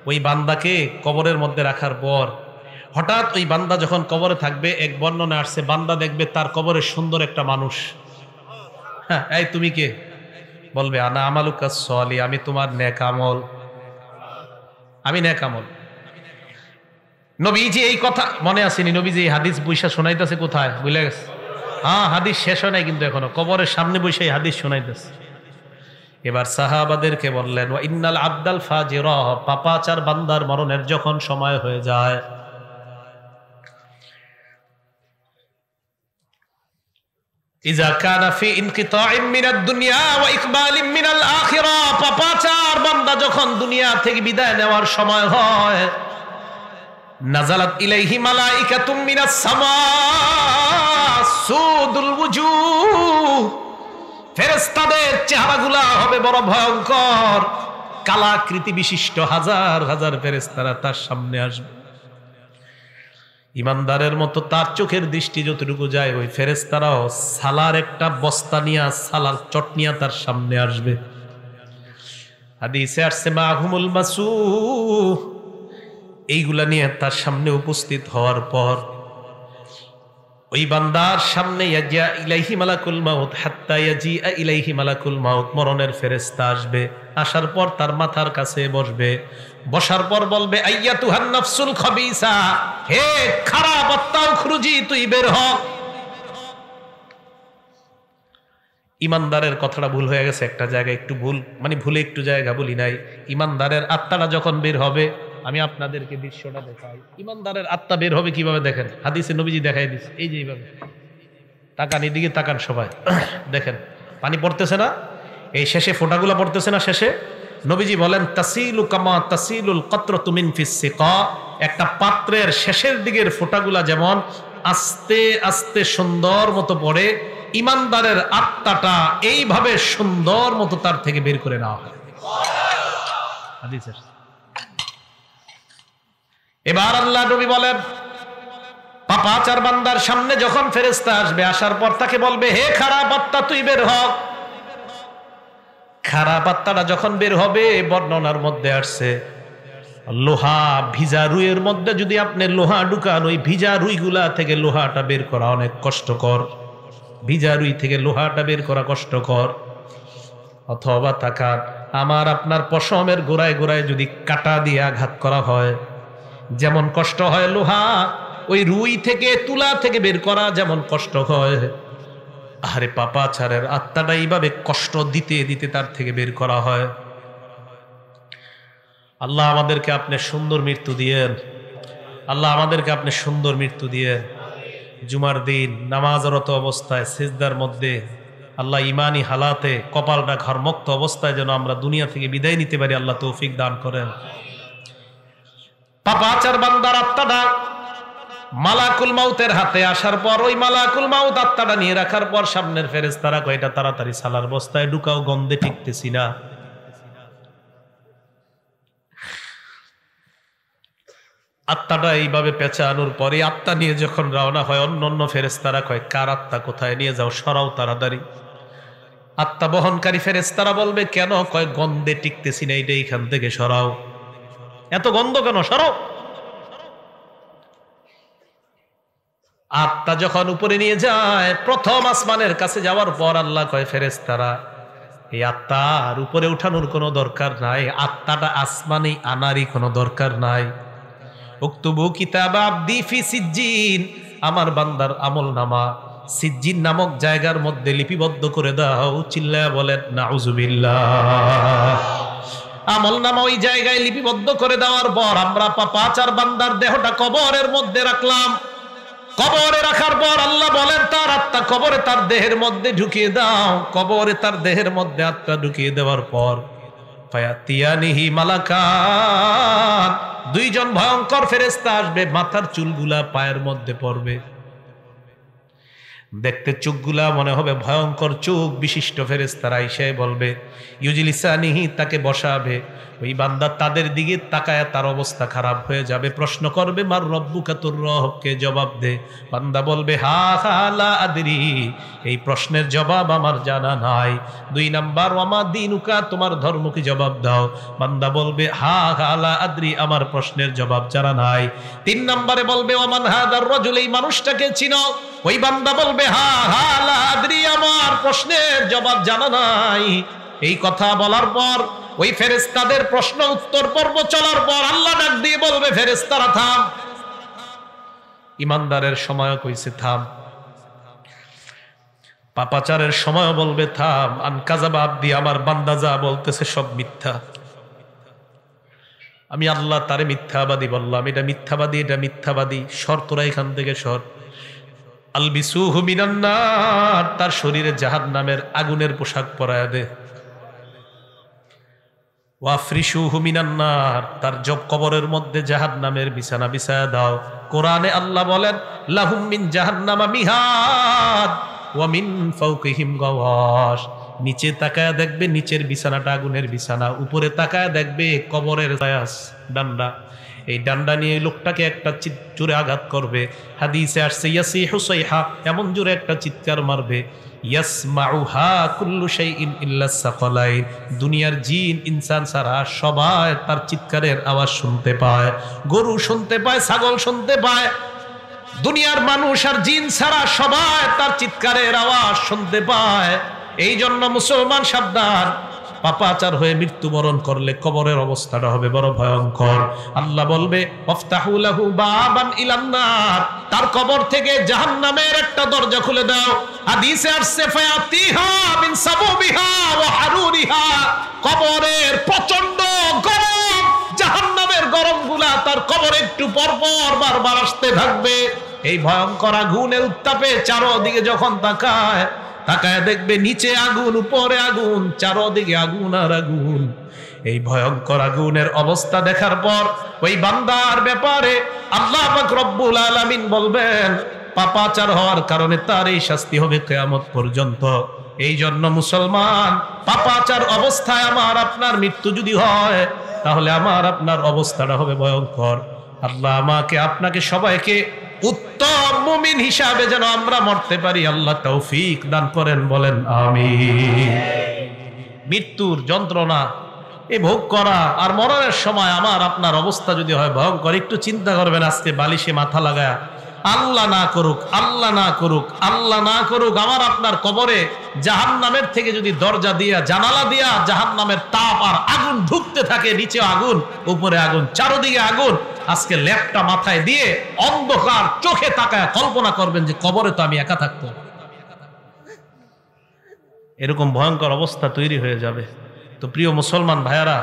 ওই বান্দাকে কবরের মধ্যে রাখার পর হঠাৎ ওই বান্দা যখন কবরে থাকবে, এক বর্ণনা আসছে বান্দা দেখবে তার কবরে সুন্দর একটা মানুষ। হ্যাঁ, এই তুমি কে? বলবে আনা আমালুকা সলি, আমি তোমার নেক আমল, আমি নেক আমল। নবীজি এই কথা মনে আসেনি, নবীজি এই হাদিস বৈশা শোনাইতেছে কোথায় বুঝলে গেছে? হ্যাঁ, হাদিস শেষ হয় নাই কিন্তু এখনো, কবরের সামনে বসে এই হাদিস শোনাইতেছে। এবার সাহাবাদেরকে বললেন ওয়া ইন্নাল আবদাল ফাজিরা, পাপাচার বান্দার মরণের যখন সময় হয়ে যায়, ইজা কানা ফি ইনকিতাইম মিনাদ দুনিয়া ওয়া ইকবালিম মিনাল আখিরা, পাপাচার বান্দা যখন দুনিয়া থেকে বিদায় নেওয়ার সময় হয়, নাজালাত ইলাইহি মালাইকাতুম মিনাস সামা সুদুল ওয়ুজুহ, ফেরেশতাদের চেহারাগুলা হবে বড় ভয়ঙ্কর, কালাকৃতি বিশিষ্ট হাজার হাজার ফেরেশতারা তার সামনে আসবে। ইমানদারের মতো তার চোখের দৃষ্টি যতটুকু যায়, ওই ফেরেশতারাও সালার একটা বস্তা নিয়ে, সালার চটনিয়া তার সামনে আসবে। হাদিসে আসছে মাহুমুল মাসু, এইগুলা নিয়ে তার সামনে উপস্থিত হওয়ার পর ওই বান্দার সামনে ইয়াজিয়া ইলাইহি মালাকুল মাউত হাত্তা ইয়াজিআ ইলাইহি মালাকুল মাউত, মরণের ফেরেশতা আসবে। আসার পর তার মাথার কাছে বসবে, বসার পর বলবে আইয়াতুহান নাফসুল খাবিসা, হে খারাপ আত্মা উখরুজি, তুই বের হ। ইমানদারের কথাটা ভুল হয়ে গেছে একটা জায়গায়, একটু ভুল মানে ভুলে একটু জায়গা বলি নাই। ইমানদারের আত্মাটা যখন বের হবে, আমি আপনাদেরকে দৃশ্যটা দেখাই। ইমানদারের আত্মা বের হবে কিভাবে দেখেন, হাদিসে নবীজি দেখাই দিচ্ছে। এই যে এইভাবে তাকান, এদিকে তাকান সবাই, দেখেন পানি পড়তেছে না, এই শেষে ফোঁটাগুলো পড়তেছে না শেষে। নবীজি বলেন তাসিলু কামা তাসিলুল কাতরাতু মিন ফিস সিকা, একটা পাত্রের শেষের দিকের ফোঁটাগুলা যেমন আস্তে আস্তে সুন্দর মতো পড়ে, ইমানদারের আত্মাটা এইভাবে সুন্দর মতো তার থেকে বের করে নেওয়া হয়। হাদিসের এবার আল্লাহ নবী বলেন পাপাচার বান্দার সামনে যখন ফেরেশতা আসবে, আসার পর তাকে বলবে হে খারাপ আত্মা তুই বের হ। খারাপ আত্মাটা যখন বের হবে, বর্ণনার মধ্যে আসছে লোহা ভিজা রুইয়ের মধ্যে যদি আপনি লোহা ঢুকান, ওই ভিজা রুইগুলা থেকে লোহাটা বের করা অনেক কষ্টকর, ভিজা রুই থেকে লোহাটা বের করা কষ্টকর। অথবা তাকান, আমার আপনার পশমের গোড়ায় গোড়ায় যদি কাঁটা দিয়ে আঘাত করা হয় যেমন কষ্ট হয়, লোহা ওই রুই থেকে তুলা থেকে বের করা যেমন কষ্ট হয়, আরে পাপাচারের আত্মাটা এইভাবে কষ্ট দিতে দিতে তার থেকে বের করা হয়। আল্লাহ আমাদেরকে আপনি সুন্দর মৃত্যু দিয়েন, আল্লাহ আমাদেরকে আপনি সুন্দর মৃত্যু দিয়েন। জুমার দিন নামাজরত অবস্থায় সিজদার মধ্যে আল্লাহ ইমানি হালাতে কপালটা ঘরমুক্ত অবস্থায় যেন আমরা দুনিয়া থেকে বিদায় নিতে পারি, আল্লাহ তৌফিক দান করেন। পাপাচার বান্দার আত্মাটা মালাকুল মাউতের হাতে আসার পর ওই মালাকুল মাউত আত্মাটা নিয়ে রাখার পর সামনের ফেরেশতারা কয় এটা তাড়াতাড়ি সালার বস্তায় ঢুকাও, গন্ধে টিকতেছি না। আত্মাটা এইভাবে পেঁচানোর পরে আত্মা নিয়ে যখন রওনা হয় অন্য অন্য ফেরেশতারা কয় কার আত্মা কোথায় নিয়ে যাও, সরাও তাড়াতাড়ি। আত্মা বহনকারী ফেরেশতারা বলবে কেন, কয় গন্ধে টিকতেছি না, এইটা এইখান থেকে সরাও। এত গন্ধ কেন, সরাও। আত্মা যখন উপরে নিয়ে যায় প্রথম আসমানের কাছে যাওয়ার পর আল্লাহ কয় ফেরেশতারা এই আত্মার উপরে উঠানোর কোনো দরকার নাই, আত্মাটা আসমানে আনারই কোনো দরকার নাই। উক্তুবু কিতাব আবদি ফি সিজ্জিন, আমার বান্দার আমল নামা সিজ্জিন নামক জায়গার মধ্যে লিপিবদ্ধ করে দাও। চিল্লায়া বলেন নাউজুবিল্লাহ। আমল নামা ওই জায়গায় লিপিবদ্ধ করে দেওয়ার পর আমরা পাপাচার বান্দার দেহটা কবরের মধ্যে রাখলাম। কবরে রাখার পর আল্লাহ বলেন তার আত্মা কবরে তার দেহের মধ্যে ঢুকিয়ে দাও। কবরে তার দেহের মধ্যে আত্মা ঢুকিয়ে দেওয়ার পর ফায়াতিয়ানিহি মালাকান, দুইজন ভয়ঙ্কর ফেরেশতা আসবে, মাথার চুলগুলা পায়ের মধ্যে পড়বে। দেখতে চোখগুলা মনে হবে ভয়ঙ্কর চোখ বিশিষ্ট ফেরেশতারা এসে বলবে ইউজিলিসানিহি, তাকে বসাবে। ওই বান্দা তাদের দিকে তাকায় তার অবস্থা খারাপ হয়ে যাবে। প্রশ্ন করবে মার রব্বুকা, তোর রবকে জবাব দে। বান্দা বলবে হা হা লা আদরি, এই প্রশ্নের জবাব আমার জানা নাই। 2 নাম্বার ওয়ামা দিনুকা, তোমার ধর্ম কি, জবাব দাও। বান্দা বলবে হা হা লা আদরি, আমার প্রশ্নের জবাব জানা নাই। 3 নম্বরে বলবে ওয়ামান হাদার রাজুল, এই মানুষটাকে চিনো। ওই বান্দা বলবে হা হা লা আদরি, আমার প্রশ্নের জবাব জানা নাই। এই কথা বলার পর ওই ফেরেশতাদের প্রশ্ন উত্তর পর্ব চলার পর আল্লাহ ডাক দিয়ে বলবে ফেরেশতারা থাম। ইমানদারের সময় কইছে থাম, পাপাচারের সময় বলবে থাম। আনকাযাবা আবদি, আমার বান্দা যা বলতেছে সব মিথ্যা, আমি আল্লাহ তারে মিথ্যাবাদী বললাম, এটা মিথ্যাবাদী, এটা মিথ্যাবাদী, সর তোরা এখান থেকে সর। আলবিসুহু মিনান নার, তার শরীরে জাহান্নামের আগুনের পোশাক পরায়া দে। ওয়াফরিশুহু মিনান নার, তার জব কবরের মধ্যে জাহান্নামের বিছানা বিছায়া দাও। কোরআনে আল্লাহ বলেন লাহুম মিন জাহান্নামা মিহাদ ওয়া মিন ফাওকিহিম গাওয়াশ, নিচে তাকায়া দেখবে নিচের বিছানাটা আগুনের বিছানা, উপরে তাকায়া দেখবে কবরের ডান্ডা। এই ডান্ডা নিয়ে লোকটাকে একটা জোরে আঘাত করবে। হাদিসে আসছে ইয়াসিহু সাইহা, এমন জোরে একটা চিৎকার মারবে ইয়াসমাউহা কুল্লু শাইইন ইল্লা সাকালাইন, দুনিয়ার জিন ইনসান ছাড়া সবাই তার চিৎকারের আওয়াজ শুনতে পায়। গরু শুনতে পায়, ছাগল শুনতে পায়, দুনিয়ার মানুষ আর জিন ছাড়া সবাই তার চিৎকারের আওয়াজ শুনতে পায়। এই জন্য মুসলমান সাবধান, পাপাচার হয়ে মৃত্যুবরণ করলে কবরের অবস্থাটা হবে বড় ভয়ঙ্কর। আল্লাহ বলবে ওয়াফতাহু লাহু বাবান ইলান নার, তার কবর থেকে জাহান্নামের একটা দরজা খুলে দাও। হাদিসে আসছে ফায়াতিহা মিন সাবুবিহা ওয়া হারুরিহা, কবরের প্রচন্ড গরম, জাহান্নামের গরমগুলা তার কবরে একটু পর পর বারবার আসতে থাকবে। এই ভয়ঙ্কর আগুনের উত্তাপে চারদিকে যখন তাকায় দেখবে নিচে আগুন, উপরে আগুন, চারদিকে আগুন আর আগুন। এই ভয়ঙ্কর আগুনের অবস্থা দেখার পর ওই বান্দার ব্যাপারে আল্লাহ পাক রব্বুল আলামিন বলবেন পাপাচার হওয়ার কারণে তার এই শাস্তি হবে কিয়ামত পর্যন্ত। এই জন্য মুসলমান, পাপাচার অবস্থায় আমার আপনার মৃত্যু যদি হয় তাহলে আমার আপনার অবস্থাটা হবে ভয়ঙ্কর। আল্লাহ আমাকে আপনাকে সবাইকে উত্তম মুমিন হিসাবে যেন আমরা মরতে পারি আল্লাহ তৌফিক দান করেন, বলেন আমিন। মৃত্যুর যন্ত্রণা এই ভোগ করা আর মরণের সময় আমার আপনার অবস্থা যদি হয় ভয়ঙ্কর, একটু চিন্তা করবেন আজকে বালিশে মাথা লাগায় আল্লাহ না করুক, আল্লাহ না করুক, আল্লাহ না করুক, আমার আপনার কবরে জাহান্নামের থেকে যদি দরজা দিয়া জানালা দিয়া জাহান্নামের তাপ আর আগুন ঢুকতে থাকে, নিচে আগুন, উপরে আগুন, চারদিকে আগুন, আজকে ল্যাপটা মাথায় দিয়ে অন্ধকার চোখে তাকায় কল্পনা করবেন যে কবরে তো আমি একা থাকতো। এরকম ভয়ঙ্কর অবস্থা তৈরি হয়ে যাবে। তো প্রিয় মুসলমান ভাইয়ারা,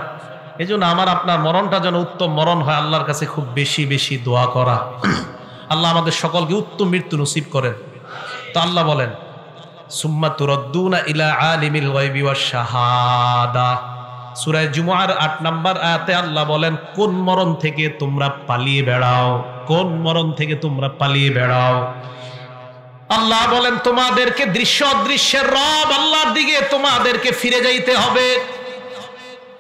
এই জন্য আমার আপনার মরণটা যেন উত্তম মরণ হয়, আল্লাহর কাছে খুব বেশি বেশি দোয়া করা। আল্লাহ আমাদের সকলকে উত্তম মৃত্যু নসিব করেন। তো আল্লাহ বলেন, সুম্মা তুরাদ্দুনা ইলা আলিমিল গায়বি ওয়াশ শাহাদা। সূরা জুমআর ৮ নম্বর আয়াতে আল্লাহ বলেন, কোন মরণ থেকে তোমরা পালিয়ে বেড়াও, কোন মরণ থেকে তোমরা পালিয়ে বেড়াও। আল্লাহ বলেন, তোমাদেরকে দৃশ্য অদৃশ্যের রব আল্লাহর দিকে তোমাদেরকে ফিরে যাইতে হবে।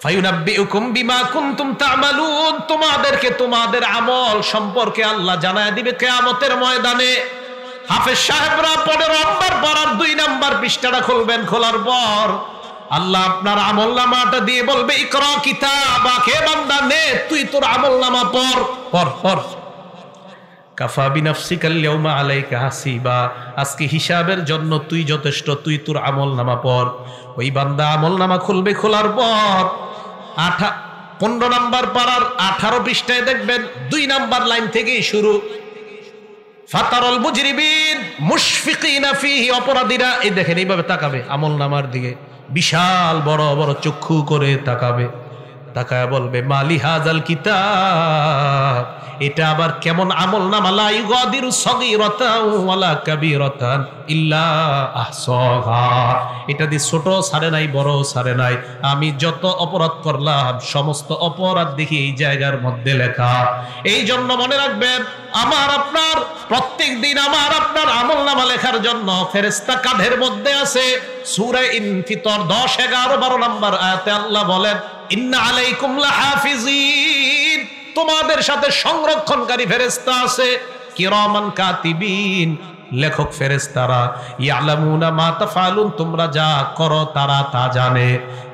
ফায়ুনাব্বিউকুম বিমা কুনতুম তা'মালুন, তোমাদেরকে তোমাদের আমল সম্পর্কে আল্লাহ জানায় দিবে কিয়ামতের ময়দানে। হাফেজ সাহেবরা 15 নম্বর পারার 2 নম্বর পৃষ্ঠাটা খুলবেন, খোলার পর আল্লাহ আপনার আমলনামাটা দিয়ে বলবে, ইকরা কিতাবাক, হে বান্দা নে তুই তোর আমলনামা পড় পড় পড়। কাফা বিনাফসিকাল ইয়াউমা আলাইকা হাসিবা, আজকে হিসাবের জন্য তুই যথেষ্ট, তুই তোর আমলনামা পড়। ওই বান্দা আমলনামা খুলবে, খোলার পর 15 নম্বর পারার 18 পৃষ্ঠায় দেখবেন 2 নম্বর লাইন থেকেই শুরু। ফাতারাল মুজরিমিন মুশফিকিনা ফিহি, অপরাধীরা এই দেখেন এইভাবে তাকাবে আমলনামার দিকে, বিশাল বড় বড় চক্ষু করে তাকাবে, তাকায় বলবে, মালি হাযাল কিতাব, এটা আবার কেমন আমলনামা, লা ইউগাদিরু সগীরাতান ওয়ালা কাবীরাতান ইল্লা আহসাহা, এটা দিয়ে ছোট ছাড়ে নাই, বড় ছাড়ে নাই, আমি যত অপরাধ করলাম সমস্ত অপরাধ দেখি এই জায়গার মধ্যে লেখা। এই জন্য মনে রাখবেন, আমার আপনার প্রত্যেক দিন আমার আপনার আমলনামা লেখার জন্য ফেরেশতা কাঁধের মধ্যে আছে। সূরা ইনফিতর 10, 11, 12 নম্বর আয়াতে আল্লাহ বলেন, ইন্না আলাইকুম লাহাফিজিন, তোমাদের সাথে সংরক্ষণকারী ফেরেশতা আছে, কিরামান কাতিবিন, লেখক ফেরেশতারা, ইয়ালামুনা মা তাফআলুন, তোমরা যা করো তারা তা জানে।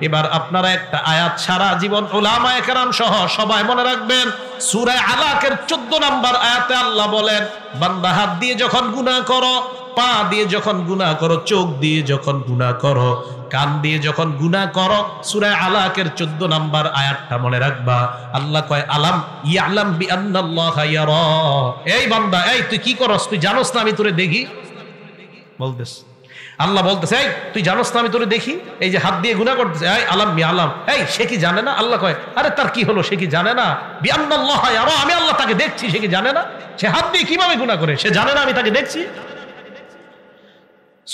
এবার আপনারা একটা আয়াত সারা জীবন উলামায়ে কেরাম সহ সবাই মনে রাখবেন। সূরা আলাকের 14 নম্বর আয়াতে আল্লাহ বলেন, বান্দা হাত দিয়ে যখন গুনাহ করো, পা দিয়ে যখন গুনাহ করো, চোখ দিয়ে যখন গুনাহ করো, কান দিয়ে যখন গুনাহ করো, সূরা আলাকের 14 নম্বর আয়াতটা মনে রাখবা। আল্লাহ কয়, আলাম ইয়ালাম বিআন্নাল্লাহা ইয়ারা, এই বান্দা, এই তুই কি করস, তুই জানোস না আমি তোরে দেখি? বলতেছ আল্লাহ বলতেছে, এই তুই জানোস না আমি তোরে দেখি? এই যে হাত দিয়ে গুনাহ করতেছে, এই আলাম বিআলাম, এই সে কি জানে না? আল্লাহ কয়, আরে তার কি হলো, সে কি জানে না? বিআন্নাল্লাহা ইয়ারা, আমি আল্লাহ তাকে দেখছি, সে কি জানে না? সে হাত দিয়ে কিভাবে গুনাহ করে, সে জানে না আমি তাকে দেখছি?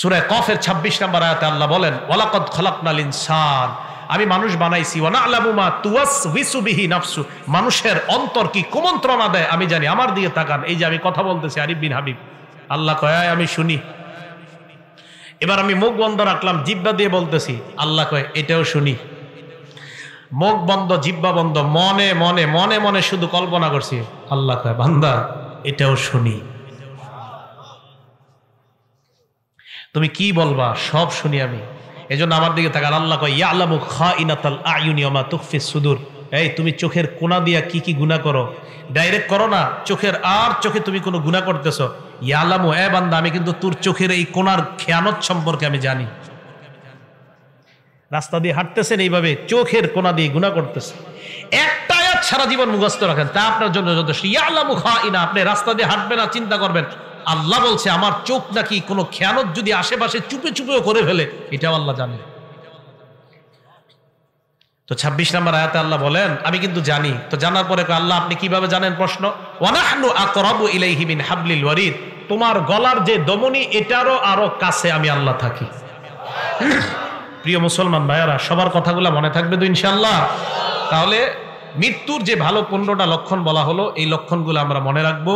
সূরা কফের 26 নম্বর আয়াতে আল্লাহ বলেন, ওয়ালাকাদ খালাকনাল ইনসান, আমি মানুষ বানাইছি, ওয়া না'লামু মা তুওয়াসওয়িসু বিহি নাফসু, মানুষের অন্তর কি কুমন্ত্রণা দেয় আমি জানি। আমার দিকে তাকান, এই যে আমি কথা বলতেছি, আরিফ বিন হাবিব, আল্লাহ কয় আমি শুনি। এবার আমি মুখ বন্ধ রাখলাম, জিহ্বা দিয়ে বলতেছি, আল্লাহ কয় এটাও শুনি। মুখ বন্ধ, জিহ্বা বন্ধ, মনে মনে মনে মনে শুধু কল্পনা করছি, আল্লাহ কয় বান্দা এটাও শুনি। তুমি কি বলবা সব শুনি আমি, এজন্য আমার দিকে তাকান। আল্লাহ কয়, ইয়ালামু খাইনাতাল আয়ুনি ওয়া মা তুখফিস সুদূর, এই তুমি চোখের কোনা দিয়া কি কি গুনাহ করো, ডাইরেক্ট করো না, চোখের আর চোখে তুমি কোনো গুনাহ করতেছো, ইয়ালামু, এ বান্দা আমি কিন্তু তোর চোখের এই কোনার খেয়ানত সম্পর্কে আমি জানি। রাস্তা দিয়ে হাঁটতেছেন এইভাবে চোখের কোনা দিয়ে গুনাহ করতেছে, একটা আয়াত সারা জীবন মুখস্থ রাখেন, তা আপনার জন্য যথেষ্ট। ইয়ালামু খাইনা, আপনি রাস্তা দিয়ে হাঁটবেন আর চিন্তা করবেন, আল্লাহ বলছে আমার চোখ নাকি কোনো খেয়ানত যদি আশেপাশে চুপে চুপেও করে ফেলে, এটাও আল্লাহ জানে। তো 26 নম্বর আয়াতে আল্লাহ বলেন, আমি কিন্তু জানি। তো জানার পরে আল্লাহ আপনি কিভাবে জানেন? প্রশ্ন, ওয়া নাহনু আকরাবু ইলাইহি মিন হাবলিল ওয়ারিদ, তোমার গলার যে দমনি এটারও আরো কাছে আমি আল্লাহ থাকি। প্রিয় মুসলমান ভাইয়ারা, সবার কথাগুলো মনে থাকবে তো ইনশাআল্লাহ? তাহলে মৃত্যুর যে ভালো 15টা লক্ষণ বলা হলো, এই লক্ষণগুলো আমরা মনে রাখবো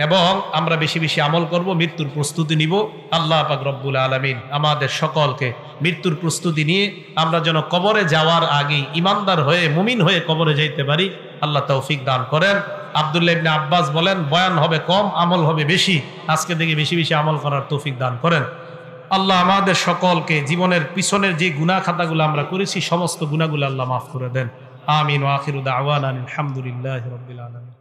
এবং আমরা বেশি বেশি আমল করব, মৃত্যুর প্রস্তুতি নিব। আল্লাহ পাক রব্বুল আলামিন আমাদের সকলকে মৃত্যুর প্রস্তুতি নিয়ে আমরা যেন কবরে যাওয়ার আগে ইমানদার হয়ে, মুমিন হয়ে কবরে যাইতে পারি, আল্লাহ তৌফিক দান করেন। আব্দুল্লাহ ইবনে আব্বাস বলেন, বয়ান হবে কম, আমল হবে বেশি, আজকে থেকে বেশি বেশি আমল করার তৌফিক দান করেন। আল্লাহ আমাদের সকলকে জীবনের পিছনের যে গুনাহ খাতাগুলো আমরা করেছি, সমস্ত গুনাহগুলো আল্লাহ মাফ করে দেন। আমিন। ওয়া আখিরু দাওয়ানা আলহামদুলিল্লাহি রাব্বিল আলামিন।